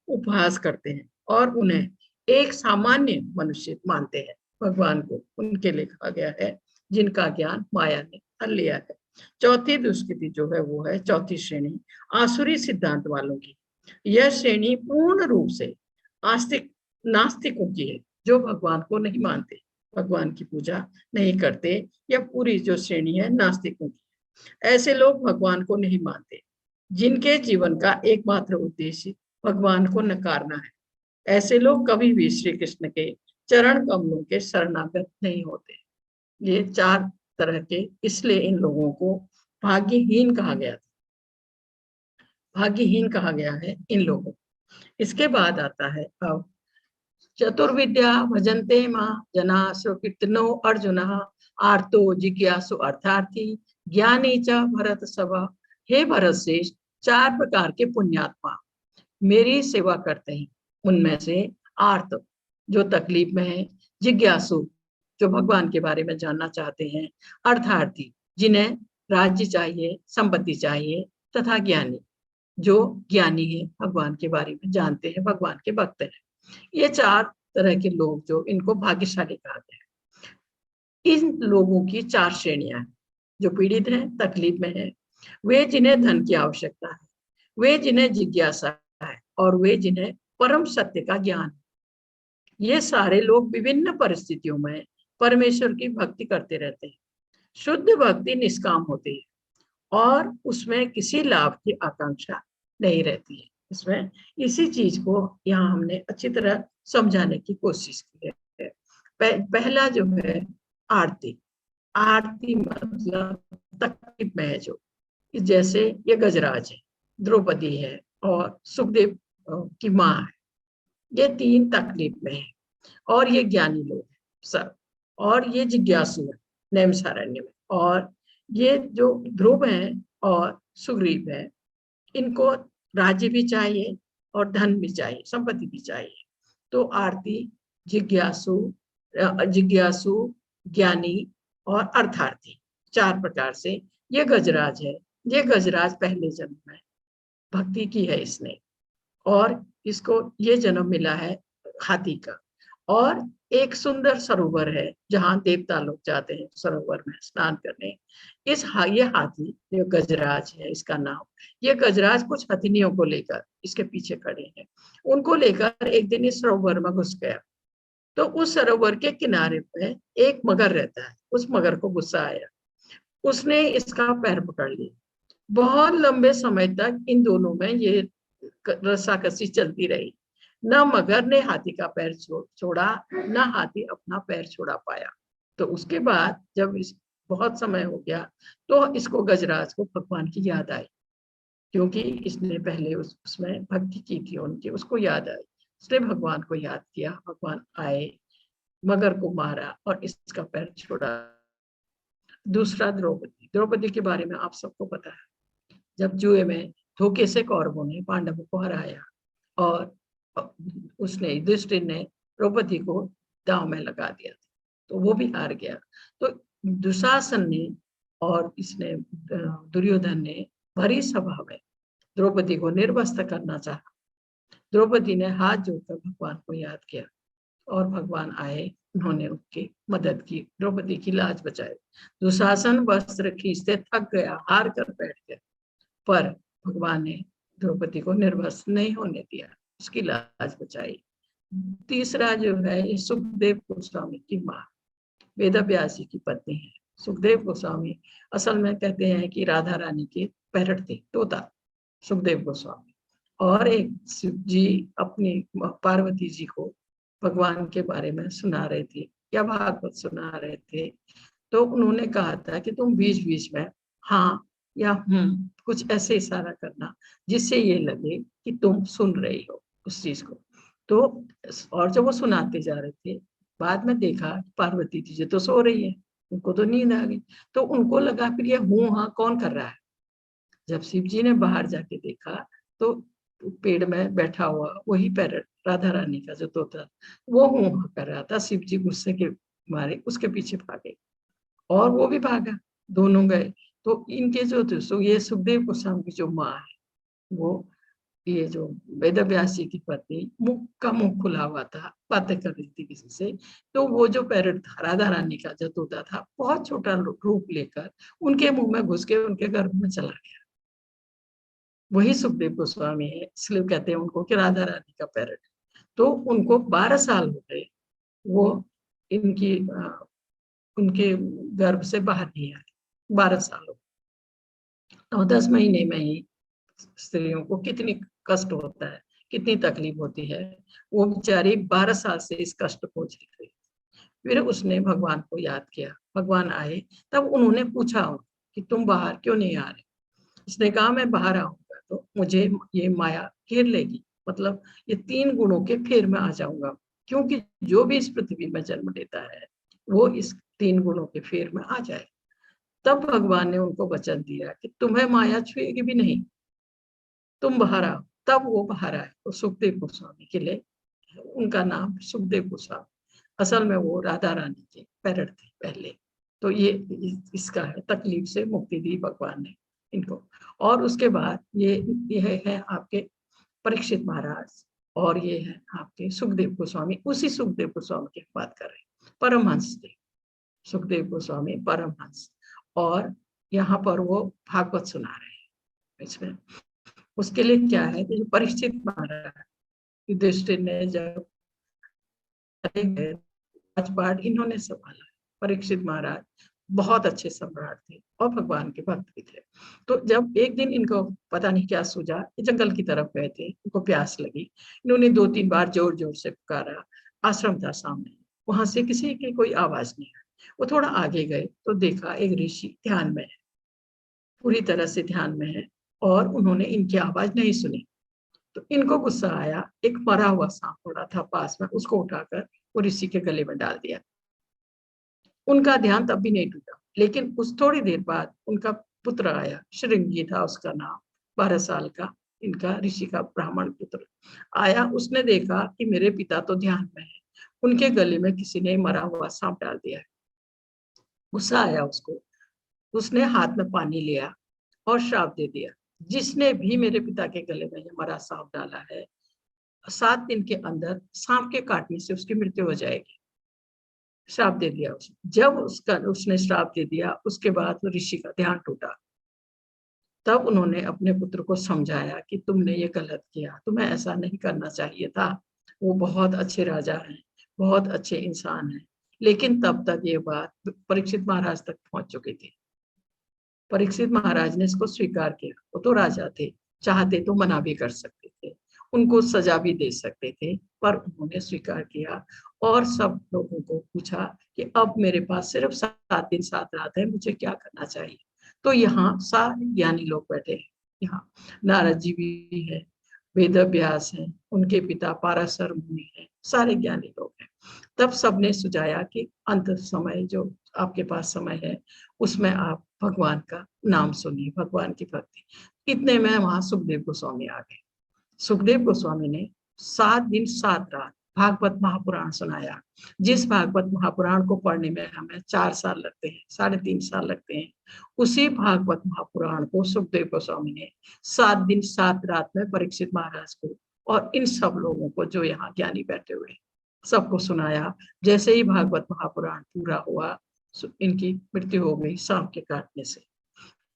उपहास करते हैं और उन्हें एक सामान्य मनुष्य मानते हैं। भगवान को उनके लिए कहा गया है जिनका ज्ञान माया ने हर लिया है। चौथी दुष्कृति जो है वो है चौथी श्रेणी आसुरी सिद्धांत वालों की। यह श्रेणी पूर्ण रूप से आस्तिक नास्तिकों की है, जो भगवान को नहीं मानते। भगवान की पूजा नहीं करते, या पूरी जो श्रेणी है नास्तिकों की, ऐसे लोग भगवान को नहीं मानते, जिनके जीवन का एकमात्र उद्देश्य भगवान को नकारना है। ऐसे लोग कभी भी श्री कृष्ण के चरण कमलों के शरणागत नहीं होते। ये 4 तरह के, इसलिए इन लोगों को भाग्यहीन कहा गया था, भाग्यहीन कहा गया है इन लोगों। इसके बाद आता है अब चतुर्विद्या भजन्ते मां जना सुकीर्तनो अर्जुन आर्तो जिज्ञासु अर्थार्थी ज्ञानी च भरत सभा। हे भरत श्रेष्ठ, 4 प्रकार के पुण्यात्मा मेरी सेवा करते हैं। उनमें से आर्त, जो तकलीफ में है, जिज्ञासु, जो भगवान के बारे में जानना चाहते हैं, अर्थार्थी, जिन्हें राज्य चाहिए, संपत्ति चाहिए, तथा ज्ञानी, जो ज्ञानी है, भगवान के बारे में जानते हैं, भगवान के भक्त हैं। ये 4 तरह के लोग, जो इनको भाग्यशाली कहा गया है। इन लोगों की 4 श्रेणियां हैं। जो पीड़ित हैं, तकलीफ में है, वे जिन्हें धन की आवश्यकता है, वे जिन्हें जिज्ञासा है, और वे जिन्हें परम सत्य का ज्ञान है। ये सारे लोग विभिन्न परिस्थितियों में परमेश्वर की भक्ति करते रहते हैं। शुद्ध भक्ति निष्काम होती है और उसमें किसी लाभ की आकांक्षा नहीं रहती है। इसमें इसी चीज को यहाँ हमने अच्छी तरह समझाने की कोशिश की है। पहला जो है आरती। आरती मतलब तकलीफ में है, जो जैसे ये गजराज है, द्रौपदी है और सुखदेव की माँ है, ये 3 तकलीफ में है, और ये ज्ञानी लोग हैं सब, और ये जिज्ञासु है नैमिषारण्य में, और ये जो ध्रुव है और सुग्रीव है, इनको राज्य भी चाहिए और धन भी चाहिए, संपत्ति भी चाहिए। तो आरती, जिज्ञासु, जिज्ञासु, ज्ञानी और अर्थार्थी, 4 प्रकार से ये गजराज है। ये गजराज पहले जन्म में भक्ति की है इसने, और इसको ये जन्म मिला है हाथी का। और एक सुंदर सरोवर है जहां देवता लोग जाते हैं सरोवर में स्नान करने। ये हाथी, ये गजराज है इसका नाम। ये गजराज कुछ हथिनियों को लेकर इसके पीछे खड़े हैं। उनको लेकर एक दिन इस सरोवर में घुस गया। तो उस सरोवर के किनारे पे एक मगर रहता है। उस मगर को गुस्सा आया, उसने इसका पैर पकड़ लिया। बहुत लंबे समय तक इन दोनों में ये रस्साकसी चलती रही। न मगर ने हाथी का पैर छोड़ा, न हाथी अपना पैर छोड़ा पाया। तो उसके बाद जब इस बहुत समय हो गया, तो इसको गजराज को भगवान की याद आई, क्योंकि इसने पहले उसमें भक्ति की थी उनकी, उसको याद आई। उसने भगवान को याद किया, भगवान आए, मगर को मारा और इसका पैर छोड़ा। दूसरा द्रौपदी। द्रौपदी के बारे में आप सबको पता है। जब जुए में धोखे से कौरवों ने पांडवों को हराया और उसने युधिष्ठिर ने द्रौपदी को दांव में लगा दिया, तो वो भी हार गया। तो दुशासन ने और इसने दुर्योधन ने भरी सभा में द्रौपदी को निर्वस्त्र करना चाहा। द्रौपदी ने हाथ जोड़कर भगवान को याद किया और भगवान आए, उन्होंने उसकी मदद की, द्रौपदी की लाज बचाई। दुशासन वस्त्र खींचते थक गया, हार कर बैठ गया, पर भगवान ने द्रौपदी को निर्वस्त्र नहीं होने दिया, उसकी लाज बचाई। तीसरा जो है, ये सुखदेव गोस्वामी की माँ, वेदव्यास जी की पत्नी है। सुखदेव गोस्वामी असल में कहते हैं कि राधा रानी के पैरट थे, तोता सुखदेव गोस्वामी। और एक शिव जी अपनी पार्वती जी को भगवान के बारे में सुना रहे थे या भागवत सुना रहे थे, तो उन्होंने कहा था कि तुम बीच बीच में हाँ या कुछ ऐसे इशारा करना जिससे ये लगे कि तुम सुन रही हो उस चीज को। तो और जब वो सुनाते जा रहे थे, बाद में देखा पार्वती जी तो सो रही है, उनको तो नींद आ गई। तो उनको लगा फिर ये हूँ हाँ कौन कर रहा है। जब शिव जी ने बाहर जाके देखा तो पेड़ में बैठा हुआ वही पैरट राधा रानी का जो तोता, वो हूँ हाँ कर रहा था। शिव जी गुस्से के मारे उसके पीछे भागे और वो भी भागा, दोनों गए। तो इनके जो ये सुखदेव गोस्वामी की जो माँ है, वो ये जो वेदव्यास जी की पत्नी, मुंह खुला हुआ था, बातें कर रही थी किसी से। तो वो जो पैरट था राधा रानी का जो तोता था, बहुत छोटा रूप लेकर उनके मुंह में घुस के उनके गर्भ में चला गया। वही सुखदेव गोस्वामी है, इसलिए कहते हैं उनको कि राधा रानी का पैरट। तो उनको 12 साल हो गए, वो इनकी उनके गर्भ से बाहर नहीं आए। 12 सालों 9-10 महीने में ही स्त्रियों को कितनी कष्ट होता है, कितनी तकलीफ होती है। वो बेचारी 12 साल से इस कष्ट को झेल रही। फिर उसने भगवान को याद किया, भगवान आए, तब उन्होंने पूछा कि तुम बाहर क्यों नहीं आ रहे। उसने कहा मैं बाहर आऊंगा तो मुझे ये माया घेर लेगी, मतलब ये 3 गुणों के फेर में आ जाऊंगा, क्योंकि जो भी इस पृथ्वी में जन्म लेता है वो इस 3 गुणों के फेर में आ जाए। तब भगवान ने उनको वचन दिया कि तुम्हें माया छुएगी भी नहीं, तुम बाहर आओ। तब वो बाहर आए। तो सुखदेव गोस्वामी के लिए उनका नाम सुखदेव गोस्वामी, असल में वो राधा रानी के पैरट थे पहले। तो ये इसका है, तकलीफ से मुक्ति दी भगवान ने इनको। और उसके बाद ये है आपके परीक्षित महाराज, और ये है आपके सुखदेव गोस्वामी। उसी सुखदेव गोस्वामी की बात कर रहे हैं, परमहंस थे सुखदेव गोस्वामी, परमहंस। और यहाँ पर वो भागवत सुना रहे हैं इसमें। उसके लिए क्या है कि परीक्षित महाराज युधिष्ठिर ने जब राजपाट इन्होंने संभाला। परीक्षित महाराज बहुत अच्छे सम्राट थे और भगवान के भक्त भी थे। तो जब एक दिन इनको पता नहीं क्या सूझा, जंगल की तरफ गए थे, इनको प्यास लगी। इन्होंने 2-3 बार जोर जोर से पुकारा। आश्रम था सामने, वहां से किसी की कोई आवाज नहीं आई। वो थोड़ा आगे गए तो देखा एक ऋषि ध्यान में है, पूरी तरह से ध्यान में है, और उन्होंने इनकी आवाज नहीं सुनी। तो इनको गुस्सा आया, एक मरा हुआ सांप पड़ा था पास में, उसको उठाकर वो ऋषि के गले में डाल दिया। उनका ध्यान तब भी नहीं टूटा, लेकिन उस थोड़ी देर बाद उनका पुत्र आया, श्रृंगी था उसका नाम, 12 साल का, इनका ऋषि का ब्राह्मण पुत्र आया। उसने देखा कि मेरे पिता तो ध्यान में है, उनके गले में किसी ने मरा हुआ सांप डाल दिया है। गुस्सा आया उसको, उसने हाथ में पानी लिया और श्राप दे दिया, जिसने भी मेरे पिता के गले में ये मरा सांप डाला है, 7 दिन के अंदर सांप के काटने से उसकी मृत्यु हो जाएगी। श्राप दे दिया उसने। जब उसने श्राप दे दिया, उसके बाद ऋषि का ध्यान टूटा। तब उन्होंने अपने पुत्र को समझाया कि तुमने ये गलत किया, तुम्हें ऐसा नहीं करना चाहिए था। वो बहुत अच्छे राजा हैं, बहुत अच्छे इंसान हैं, लेकिन तब तक ये बात परीक्षित महाराज तक पहुंच चुकी थी। परीक्षित महाराज ने इसको स्वीकार किया। वो तो राजा थे, चाहते तो मना भी कर सकते थे, उनको सजा भी दे सकते थे, पर उन्होंने स्वीकार किया। और सब लोगों को पूछा कि अब मेरे पास सिर्फ 7 दिन 7 रात है, मुझे क्या करना चाहिए। तो यहाँ सारे ज्ञानी लोग बैठे हैं। यहाँ नारद जी भी है, वेद व्यास है, उनके पिता पाराशर मुनि है, सारे ज्ञानी लोग हैं। तब सबने सुझाया कि अंत समय जो आपके पास समय है, उसमें आप भगवान का नाम सुनिए, भगवान की भक्ति। इतने में वहां सुखदेव गोस्वामी आ गए। सुखदेव गोस्वामी ने 7 दिन 7 रात भागवत महापुराण सुनाया। जिस भागवत महापुराण को पढ़ने में हमें 4 साल लगते हैं, 3.5 साल लगते हैं, उसी भागवत महापुराण को सुखदेव गोस्वामी ने 7 दिन 7 रात में परीक्षित महाराज को और इन सब लोगों को जो यहाँ ज्ञानी बैठे हुए सबको सुनाया। जैसे ही भागवत महापुराण पूरा हुआ, इनकी मृत्यु हो गई सांप के काटने से।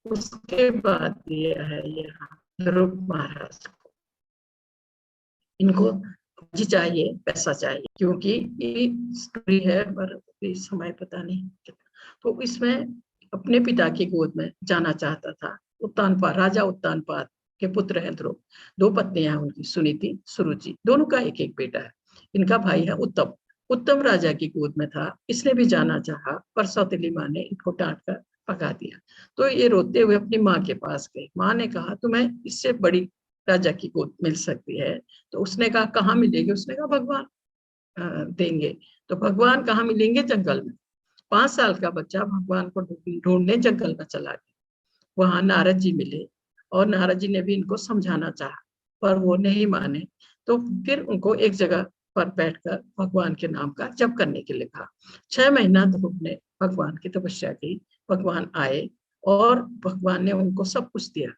उसके बाद ये है यहाँ ध्रुव महाराज को, इनको जी चाहिए, पैसा चाहिए, क्योंकि ये स्टोरी है पर समय पता नहीं। तो इसमें अपने पिता की गोद में जाना चाहता था। उत्तानपाद, राजा उत्तानपाद के पुत्र हैं ध्रुव। 2 पत्नियां उनकी, सुनीति सुरुचि, दोनों का एक एक बेटा है। इनका भाई है उत्तम। उत्तम राजा की गोद में था, इसने भी जाना चाहा, पर सौतेली माँ ने इनको डांट कर भगा दिया। तो ये रोते हुए अपनी माँ के पास गए। माँ ने कहा तुम्हें इससे बड़ी राजा की गोद मिल सकती है। तो उसने कहा कहाँ मिलेगी। उसने कहा भगवान देंगे। तो भगवान कहाँ मिलेंगे, जंगल में। 5 साल का बच्चा भगवान को ढूंढने जंगल में चला गया। वहां नारद जी मिले और नारद जी ने भी इनको समझाना चाहा, पर वो नहीं माने। तो फिर उनको एक जगह पर बैठकर भगवान के नाम का जप करने के लिए कहा। 6 महीना ध्रुव ने भगवान की तपस्या की। भगवान आए और भगवान ने उनको सब कुछ दिया।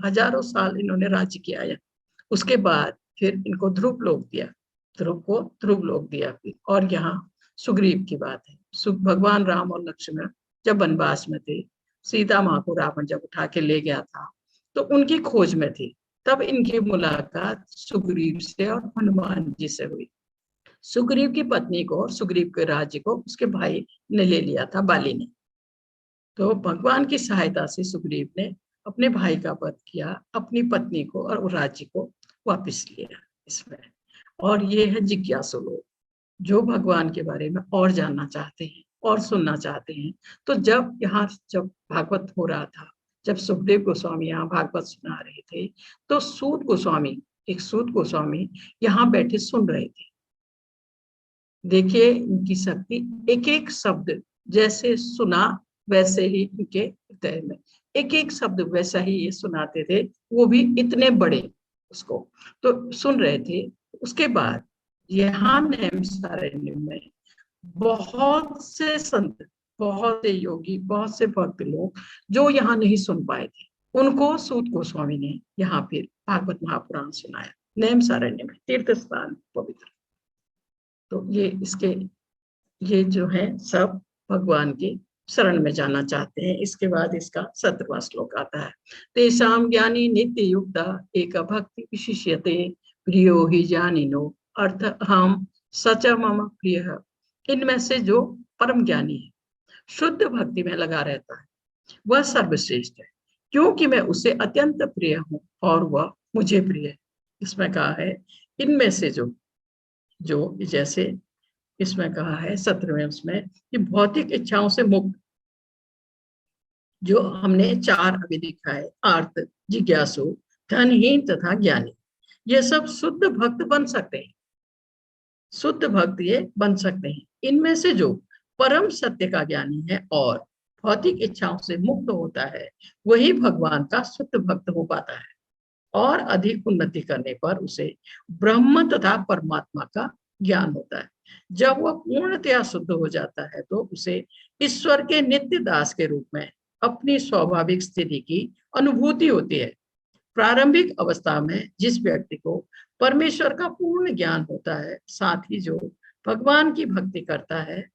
हजारों साल इन्होंने राज्य किया है। उसके बाद फिर इनको ध्रुव लोक दिया, ध्रुव को ध्रुव लोक दिया। और यहाँ सुग्रीव की बात है। भगवान राम और लक्ष्मण जब वनवास में थे, सीता माँ को रावण जब उठा के ले गया था, तो उनकी खोज में थी। तब इनकी मुलाकात सुग्रीव से और हनुमान जी से हुई। सुग्रीव की पत्नी को और सुग्रीव के राज्य को उसके भाई ने ले लिया था, बाली ने। तो भगवान की सहायता से सुग्रीव ने अपने भाई का वध किया, अपनी पत्नी को और राज्य को वापस लिया इसमें। और ये है जिज्ञासु लोग, जो भगवान के बारे में और जानना चाहते हैं और सुनना चाहते हैं। तो जब भागवत हो रहा था, जब सुखदेव गोस्वामी यहाँ भागवत सुना रहे थे, तो सूत गोस्वामी यहाँ बैठे सुन रहे थे। देखिए इनकी शक्ति, एक एक शब्द जैसे सुना वैसे ही इनके हृदय में एक एक शब्द वैसा ही ये सुनाते थे, वो भी इतने बड़े उसको तो सुन रहे थे। उसके बाद यहाँ नैमिषारण्य में बहुत से संत, बहुत से योगी, बहुत से भक्त लोग जो यहाँ नहीं सुन पाए थे, उनको सूत गोस्वामी ने यहाँ फिर भागवत महापुराण सुनाया नैमिषारण्य में, तीर्थ स्थान पवित्र। तो ये जो है सब भगवान के शरण में जाना चाहते हैं। इसके बाद इसका 17वां श्लोक आता है। तेषां ज्ञानी नित्य युक्ता एक भक्ति विशिष्यते प्रियो ही जानिनो अर्थ हम सच मम प्रिय। इनमें से जो परम ज्ञानी है, शुद्ध भक्ति में लगा रहता है, वह सर्वश्रेष्ठ है, क्योंकि मैं उसे अत्यंत प्रिय हूँ और वह मुझे प्रिय है। इसमें कहा है इनमें से जो जैसे इसमें कहा है 17वें उसमें कि भौतिक इच्छाओं से मुक्त, जो हमने 4 अभी दिखा है, आर्त, जिज्ञासु, धनहीन तथा ज्ञानी, ये सब शुद्ध भक्त बन सकते हैं, शुद्ध भक्त ये बन सकते हैं। इनमें से जो परम सत्य का ज्ञानी है और भौतिक इच्छाओं से मुक्त होता है, वही भगवान का शुद्ध भक्त हो पाता है और अधिक उन्नति करने पर उसे ब्रह्म तथा परमात्मा का ज्ञान होता है। जब वह पूर्णतया शुद्ध हो जाता है तो उसे ईश्वर के नित्य दास के रूप में अपनी स्वाभाविक स्थिति की अनुभूति होती है। प्रारंभिक अवस्था में जिस व्यक्ति को परमेश्वर का पूर्ण ज्ञान होता है, साथ ही जो भगवान की भक्ति करता है,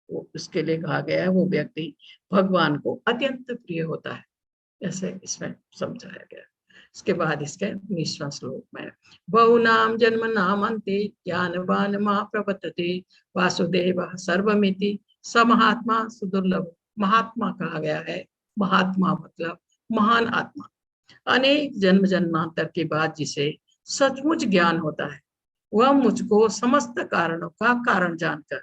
वो उसके लिए कहा गया है वो व्यक्ति भगवान को अत्यंत प्रिय होता है, ऐसे इसमें समझाया गया। इसके बाद इसके 19वां श्लोक में बहुनाम जन्म नामन्ते ज्ञानवान मां प्रवर्तते वासुदेव सर्वमिति स महात्मा सुदुर्लभ। महात्मा कहा गया है, महात्मा मतलब महान आत्मा। अनेक जन्म जन्मांतर के बाद जिसे सचमुच ज्ञान होता है, वह मुझको समस्त कारणों का कारण जानकर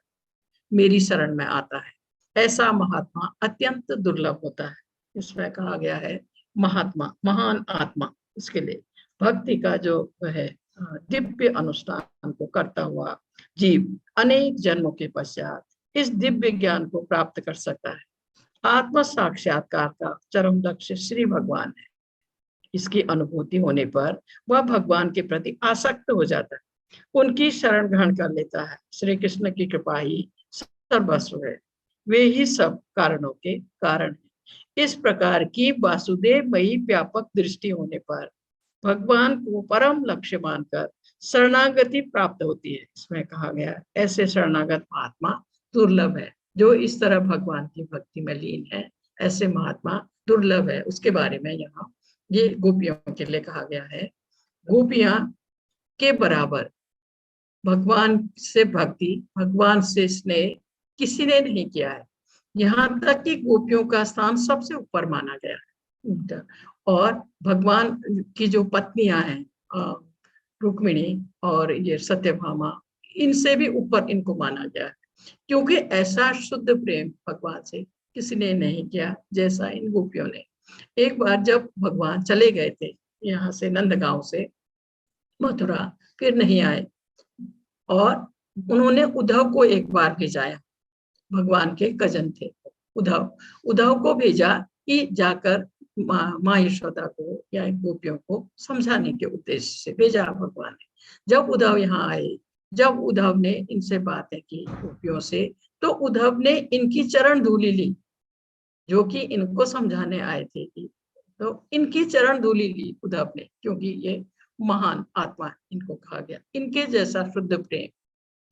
मेरी शरण में आता है। ऐसा महात्मा अत्यंत दुर्लभ होता है। इसमें कहा गया है महात्मा, महान आत्मा, उसके लिए भक्ति का जो है दिव्य अनुष्ठान को करता हुआ जीव अनेक जन्मों के पश्चात इस दिव्य ज्ञान को प्राप्त कर सकता है। आत्म साक्षात्कार का चरम लक्ष्य श्री भगवान है। इसकी अनुभूति होने पर वह भगवान के प्रति आसक्त हो जाता है, उनकी शरण ग्रहण कर लेता है। श्री कृष्ण की कृपा ही सर्वस्व है, वे ही सब कारणों के कारण है। इस प्रकार की वासुदेव मयी व्यापक दृष्टि होने पर भगवान को परम लक्ष्य मानकर शरणागति प्राप्त होती है। इसमें कहा गया ऐसे शरणागत महात्मा दुर्लभ है, जो इस तरह भगवान की भक्ति में लीन है, ऐसे महात्मा दुर्लभ है। उसके बारे में यहाँ ये गोपियों के लिए कहा गया है। गोपियां के बराबर भगवान से भक्ति, भगवान से स्नेह किसी ने नहीं किया है। यहाँ तक कि गोपियों का स्थान सबसे ऊपर माना गया है। और भगवान की जो पत्नियां हैं रुक्मिणी और ये सत्यभामा, इनसे भी ऊपर इनको माना गया है, क्योंकि ऐसा शुद्ध प्रेम भगवान से किसी ने नहीं किया जैसा इन गोपियों ने। एक बार जब भगवान चले गए थे यहाँ से, नंदगांव से मथुरा, फिर नहीं आए और उन्होंने उद्धव को एक बार भेजाया, भगवान के कजन थे उद्धव को भेजा कि जाकर माँ यशोदा को या गोपियों को समझाने के उद्देश्य से भेजा भगवान ने। जब उद्धव यहाँ आए, जब उद्धव ने इनसे बातें की गोपियों से, तो उद्धव ने इनकी चरण धूली ली, जो कि इनको समझाने आए थे कि, तो इनकी चरण धूली ली उद्धव ने, क्योंकि ये महान आत्मा इनको कहा गया। इनके जैसा शुद्ध प्रेम,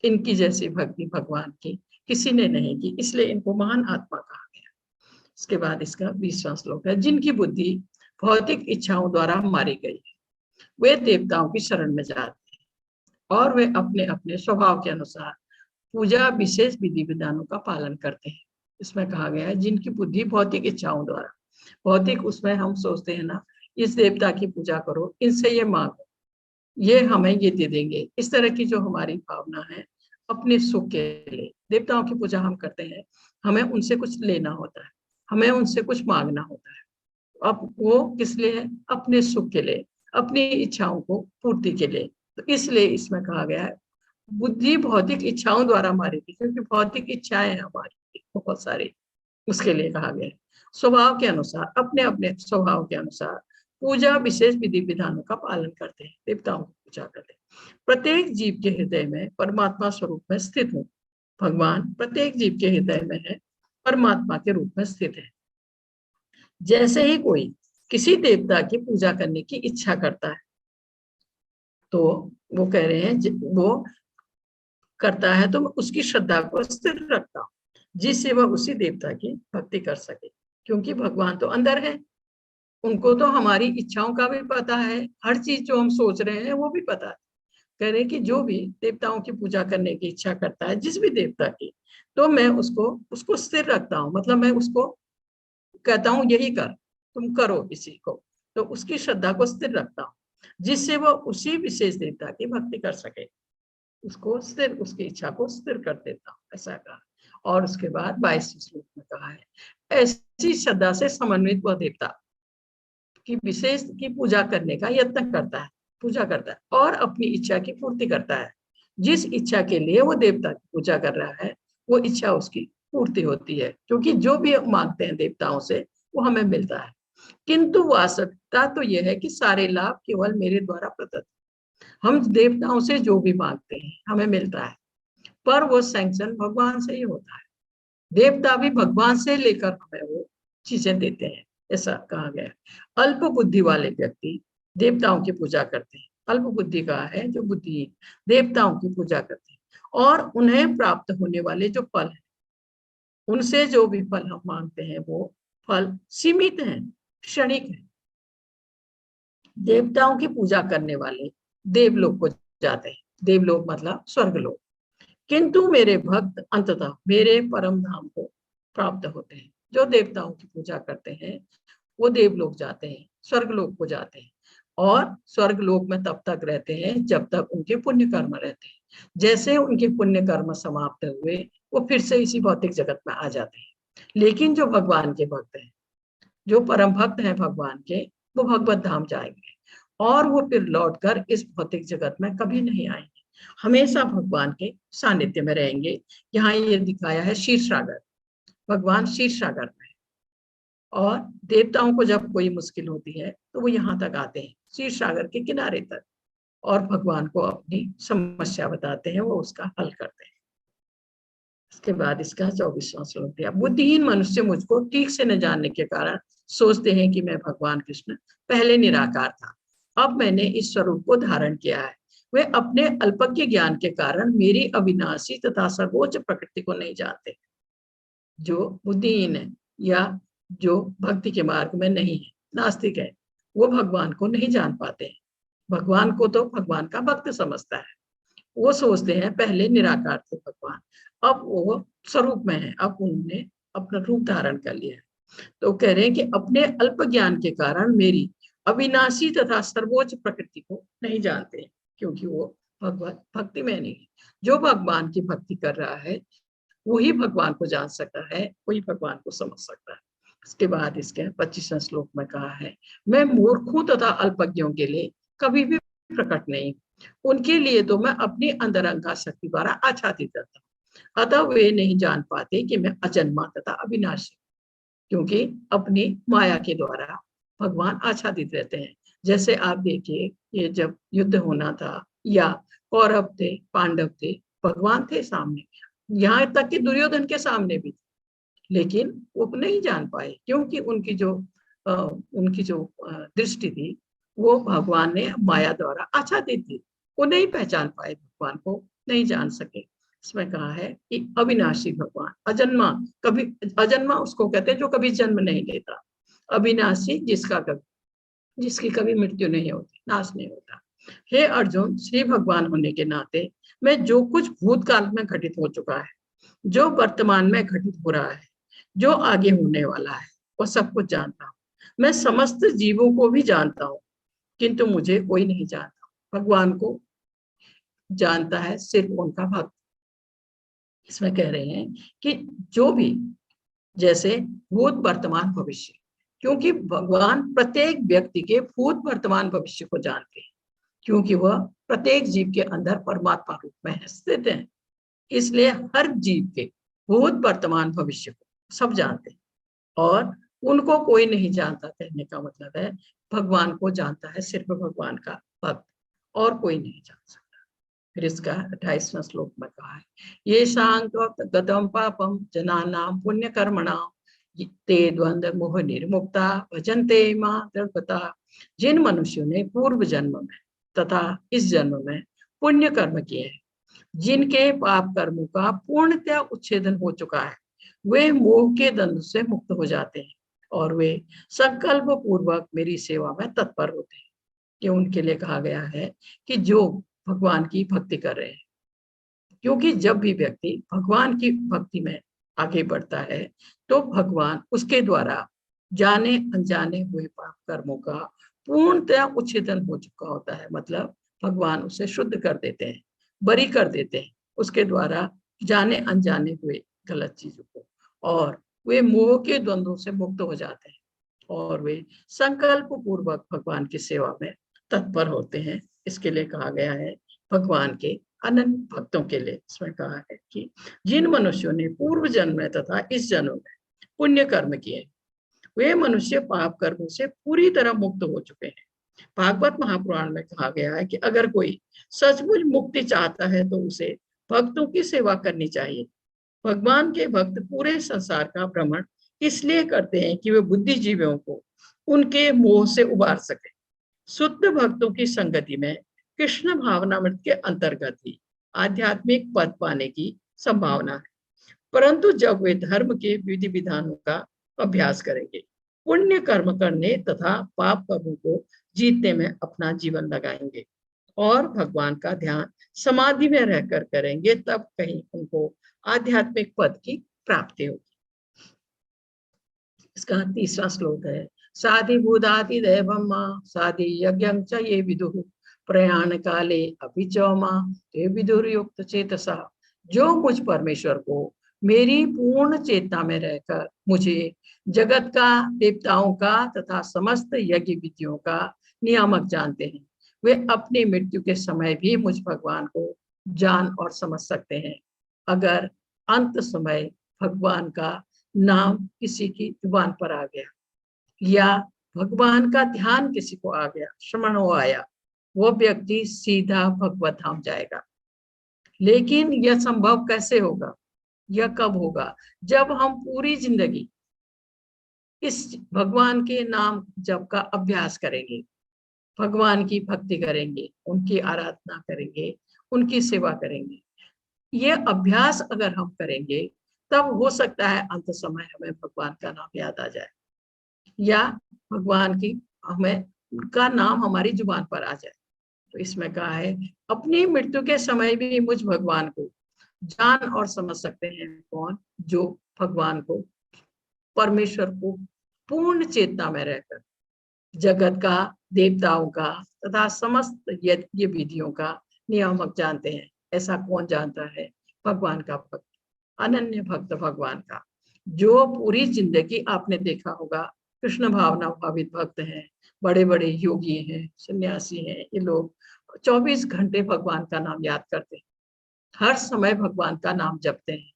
इनकी जैसी भक्ति भगवान की किसी ने नहीं की, इसलिए इनको महान आत्मा कहा गया। इसके बाद इसका 20वां श्लोक है। जिनकी बुद्धि भौतिक इच्छाओं द्वारा मारी गई है, वे देवताओं की शरण में जाते हैं और वे अपने अपने स्वभाव के अनुसार पूजा विशेष विधि विधानों का पालन करते हैं। इसमें कहा गया है जिनकी बुद्धि भौतिक इच्छाओं द्वारा, भौतिक उसमें हम सोचते हैं ना, इस देवता की पूजा करो, इनसे ये मांगो, ये हमें ये दे देंगे, इस तरह की जो हमारी भावना है अपने सुख के लिए देवताओं की पूजा हम करते हैं, हमें उनसे कुछ लेना होता है, हमें उनसे कुछ मांगना होता है। अब वो किस लिए है? अपने सुख के लिए, अपनी इच्छाओं को पूर्ति के लिए। तो इसलिए इसमें कहा गया है बुद्धि भौतिक इच्छाओं द्वारा मारी थी, क्योंकि भौतिक इच्छाएं हैं हमारी बहुत सारी, उसके लिए कहा गया है। स्वभाव के अनुसार, अपने अपने स्वभाव के अनुसार पूजा विशेष विधि विधानों का पालन करते हैं, देवताओं की पूजा करते हैं। प्रत्येक जीव के हृदय में परमात्मा स्वरूप में स्थित हूँ। भगवान प्रत्येक जीव के हृदय में है, परमात्मा के रूप में स्थित है। जैसे ही कोई किसी देवता की पूजा करने की इच्छा करता है, तो वो कह रहे हैं वो करता है तो मैं उसकी श्रद्धा को स्थिर रखता हूँ, जिससे वह उसी देवता की भक्ति कर सके। क्योंकि भगवान तो अंदर है, उनको तो हमारी इच्छाओं का भी पता है, हर चीज जो हम सोच रहे हैं वो भी पता है। कह रहे हैं कि जो भी देवताओं की पूजा करने की इच्छा करता है, जिस भी देवता की, तो मैं उसको स्थिर रखता हूँ, मतलब मैं उसको कहता हूँ यही कर, तुम करो इसी को, तो उसकी श्रद्धा को स्थिर रखता हूँ, जिससे वो उसी विशेष देवता की भक्ति कर सके। उसको स्थिर, उसकी इच्छा को स्थिर कर देता हूँ, ऐसा कहा। और उसके बाद 22वें श्लोक में कहा है ऐसी श्रद्धा से समन्वित वह देवता की विशेष की पूजा करने का यत्न करता है, पूजा करता है और अपनी इच्छा की पूर्ति करता है। जिस इच्छा के लिए वो देवता की पूजा कर रहा है, वो इच्छा उसकी पूर्ति होती है, क्योंकि जो भी मांगते हैं देवताओं से वो हमें मिलता है। किंतु वास्तविकता तो यह है कि सारे लाभ केवल मेरे द्वारा प्रदत्त, हम देवताओं से जो भी मांगते हैं हमें मिलता है, पर वो सैंक्शन भगवान से ही होता है। देवता भी भगवान से लेकर हमें वो चीजें देते हैं, ऐसा कहा गया। अल्प बुद्धि वाले व्यक्ति देवताओं की पूजा करते हैं, अल्प बुद्धि का है जो बुद्धि देवताओं की पूजा करते हैं, और उन्हें प्राप्त होने वाले जो फल है, उनसे जो भी फल हम मांगते हैं वो फल सीमित हैं, क्षणिक है। देवताओं की पूजा करने वाले देवलोक को जाते हैं, देवलोक मतलब स्वर्गलोक, किंतु मेरे भक्त अंततः मेरे परम धाम को प्राप्त होते हैं। जो देवताओं की पूजा करते हैं वो देवलोक जाते हैं, स्वर्गलोक को जाते हैं, और स्वर्गलोक में तब तक रहते हैं जब तक उनके पुण्य कर्म रहते हैं। जैसे उनके पुण्य कर्म समाप्त हुए वो फिर से इसी भौतिक जगत में आ जाते हैं। लेकिन जो भगवान के भक्त हैं, जो परम भक्त हैं भगवान के, वो भगवत धाम जाएंगे और वो फिर लौटकर इस भौतिक जगत में कभी नहीं आएंगे, हमेशा भगवान के सानिध्य में रहेंगे। यहाँ ये दिखाया है क्षीर सागर, भगवान क्षीर सागर में, और देवताओं को जब कोई मुश्किल होती है तो वो यहाँ तक आते हैं क्षीर सागर के किनारे तक, और भगवान को अपनी समस्या बताते हैं, वो उसका हल करते हैं। इसके बाद इसका 24वां श्लोक दिया। बुद्धिहीन मनुष्य मुझको ठीक से न जानने के कारण सोचते हैं कि मैं भगवान कृष्ण पहले निराकार था, अब मैंने इस स्वरूप को धारण किया है। वे अपने अल्पज्ञ ज्ञान के कारण मेरी अविनाशी तथा सर्वोच्च प्रकृति को नहीं जानते। जो बुद्धिहीन है या जो भक्ति के मार्ग में नहीं है, नास्तिक है, वो भगवान को नहीं जान पाते हैं। भगवान को तो भगवान का भक्त समझता है, वो सोचते हैं पहले निराकार थे भगवान, अब वो स्वरूप में है, अब उन्होंने अपना रूप धारण कर लिया है। तो कह रहे हैं कि अपने अल्प ज्ञान के कारण मेरी अविनाशी तथा सर्वोच्च प्रकृति को नहीं जानते हैं, क्योंकि वो भगवत भक्ति में नहीं है। जो भगवान की भक्ति कर रहा है वही भगवान को जान सकता है, वही भगवान को समझ सकता है। इसके बाद इसके 25वें श्लोक में कहा है मैं मूर्खों तथा अल्पज्ञों के लिए कभी भी प्रकट नहीं, उनके लिए तो मैं अपनी अंतरंगा शक्ति द्वारा आच्छादित रहता हूँ, अतः वे नहीं जान पाते कि मैं अजन्मा तथा अविनाशी, क्योंकि अपनी माया के द्वारा भगवान आच्छादित रहते हैं। जैसे आप देखिए, ये जब युद्ध होना था या कौरव थे पांडव थे, भगवान थे सामने, यहाँ तक कि दुर्योधन के सामने भी, लेकिन वो नहीं जान पाए, क्योंकि उनकी जो दृष्टि थी वो भगवान ने माया द्वारा आच्छादित थी, वो नहीं पहचान पाए, भगवान को नहीं जान सके। इसमें कहा है कि अविनाशी भगवान, अजन्मा, कभी अजन्मा उसको कहते हैं जो कभी जन्म नहीं लेता, अविनाशी जिसकी कभी मृत्यु नहीं होती, नाश नहीं होता। हे अर्जुन, श्री भगवान होने के नाते मैं जो कुछ भूतकाल में घटित हो चुका है, जो वर्तमान में घटित हो रहा है, जो आगे होने वाला है, वो सब कुछ जानता हूँ। मैं समस्त जीवों को भी जानता हूँ, किंतु मुझे कोई नहीं जानता। भगवान को जानता है सिर्फ उनका भक्त। इसमें कह रहे हैं कि जो भी, जैसे भूत वर्तमान भविष्य, क्योंकि भगवान प्रत्येक व्यक्ति के भूत वर्तमान भविष्य को जानते हैं, क्योंकि वह प्रत्येक जीव के अंदर परमात्मा रूप में स्थित है। इसलिए हर जीव के भूत वर्तमान भविष्य को सब जानते हैं, और उनको कोई नहीं जानता। कहने का मतलब है भगवान को जानता है सिर्फ भगवान का भक्त, और कोई नहीं जान सकता। फिर इसका 28वां श्लोक में कहा है, ये शांत गतम पापम जनानाम पुण्य कर्मणाम ते द्वंद्व मोह निर्मुक्ता भजन्ते मां दृढ़ता। जिन मनुष्यों ने पूर्व जन्म में तथा इस जन्म में पुण्य कर्म किए हैं, जिनके पाप कर्मों का पूर्णतः उच्छेदन हो चुका है, वे मोह के द्वंद्व से मुक्त हो जाते हैं, और वे संकल्प पूर्वक मेरी सेवा में तत्पर होते हैं। कि उनके लिए कहा गया है कि जो भगवान की भक्ति कर रहे हैं, क्योंकि जब भी व्यक्ति भगवान की भक्ति में आगे बढ़ता है तो भगवान उसके द्वारा जाने अनजाने हुए पाप कर्मों का पूर्णतः उच्छेदन हो चुका होता है। मतलब भगवान उसे शुद्ध कर देते हैं, बरी कर देते हैं उसके द्वारा जाने अनजाने हुए गलत चीजों को, और वे मोह के द्वंद्वों से मुक्त हो जाते हैं, और वे संकल्प पूर्वक भगवान की सेवा में तत्पर होते हैं। इसके लिए कहा गया है भगवान के अनन्य भक्तों के लिए। इसमें कहा है कि जिन मनुष्यों ने पूर्व जन्म में तथा इस जन्म में पुण्य कर्म किए, वे मनुष्य पाप कर्मों से पूरी तरह मुक्त हो चुके हैं। भागवत महापुराण में कहा गया है कि अगर कोई सचमुच मुक्ति चाहता है तो उसे भक्तों की सेवा करनी चाहिए। भगवान के भक्त पूरे संसार का भ्रमण इसलिए करते हैं कि वे बुद्धिजीवियों को उनके मोह से उबार सके। शुद्ध भक्तों की संगति में कृष्ण भावनामृत के अंतर्गत ही आध्यात्मिक पद पाने की संभावना है, परंतु जब वे धर्म के विधि विधानों का अभ्यास करेंगे, पुण्य कर्म करने तथा पाप कर्मों को जीतने में अपना जीवन लगाएंगे और भगवान का ध्यान समाधि में रहकर करेंगे, तब कहीं उनको आध्यात्मिक पद की प्राप्ति होगी। इसका 30वां श्लोक है, साधि भूदाति दैवम साधि यज्ञं च ये विदुः प्रयाण काले अपि च मां ते विदुर्युक्त चेतसा। जो मुझ परमेश्वर को मेरी पूर्ण चेतना में रहकर मुझे जगत का, देवताओं का तथा समस्त यज्ञ विधियों का नियामक जानते हैं, वे अपनी मृत्यु के समय भी मुझ भगवान को जान और समझ सकते हैं। अगर अंत समय भगवान का नाम किसी की जुबान पर आ गया या भगवान का ध्यान किसी को आ गया, श्रवण हो आया, वो व्यक्ति सीधा भगवत धाम जाएगा। लेकिन यह संभव कैसे होगा, यह कब होगा? जब हम पूरी जिंदगी इस भगवान के नाम जप का अभ्यास करेंगे, भगवान की भक्ति करेंगे, उनकी आराधना करेंगे, उनकी सेवा करेंगे। ये अभ्यास अगर हम करेंगे तब हो सकता है अंत समय हमें भगवान का नाम याद आ जाए, या भगवान की हमें उनका नाम हमारी जुबान पर आ जाए। तो इसमें कहा है अपनी मृत्यु के समय भी मुझ भगवान को जान और समझ सकते हैं। कौन? जो भगवान को, परमेश्वर को पूर्ण चेतना में रहकर जगत का, देवताओं का तथा समस्त यज्ञ विधियों का नियामक जानते हैं। ऐसा कौन जानता है? भगवान का भक्त, अनन्य भक्त भगवान का, जो पूरी जिंदगी, आपने देखा होगा कृष्ण भावना भावित भक्त हैं, बड़े बड़े योगी हैं, सन्यासी हैं, ये लोग 24 घंटे भगवान का नाम याद करते हैं, हर समय भगवान का नाम जपते हैं।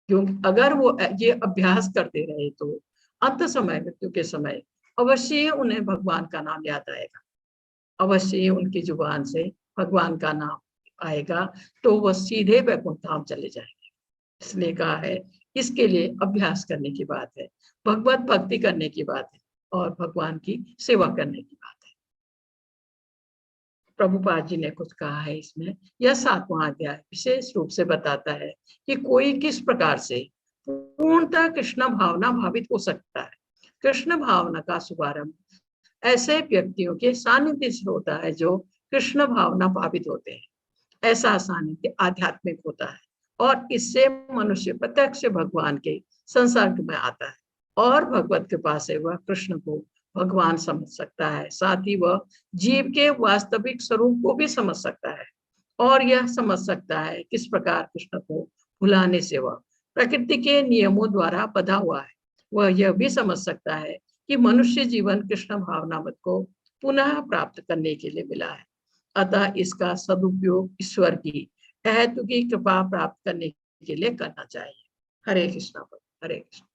क्योंकि अगर वो ये अभ्यास करते रहे तो अंत समय, मृत्यु के समय अवश्य उन्हें भगवान का नाम याद आएगा, अवश्य उनकी जुबान से भगवान का नाम आएगा, तो वह सीधे वैकुंठ धाम चले जाएंगे। इसलिए कहा है इसके लिए अभ्यास करने की बात है, भगवत भक्ति करने की बात है, और भगवान की सेवा करने की बात है। प्रभुपाद जी ने कुछ कहा है इसमें। यह 7वां अध्याय विशेष रूप से बताता है कि कोई किस प्रकार से पूर्णतः कृष्ण भावना भावित हो सकता है। कृष्ण भावना का शुभारंभ ऐसे व्यक्तियों के सानिध्य से होता है जो कृष्ण भावना पावित होते हैं। ऐसा सानिध्य आध्यात्मिक होता है और इससे मनुष्य प्रत्यक्ष भगवान के संसर्ग में आता है और भगवत कृपा से वह कृष्ण को भगवान समझ सकता है। साथ ही वह जीव के वास्तविक स्वरूप को भी समझ सकता है और यह समझ सकता है किस प्रकार कृष्ण को भुलाने से वह प्रकृति के नियमों द्वारा बंधा हुआ है। वह यह भी समझ सकता है कि मनुष्य जीवन कृष्ण भावनामृत को पुनः प्राप्त करने के लिए मिला है, अतः इसका सदुपयोग ईश्वर की अहेतु की कृपा प्राप्त करने के लिए करना चाहिए। हरे कृष्ण। हरे कृष्ण।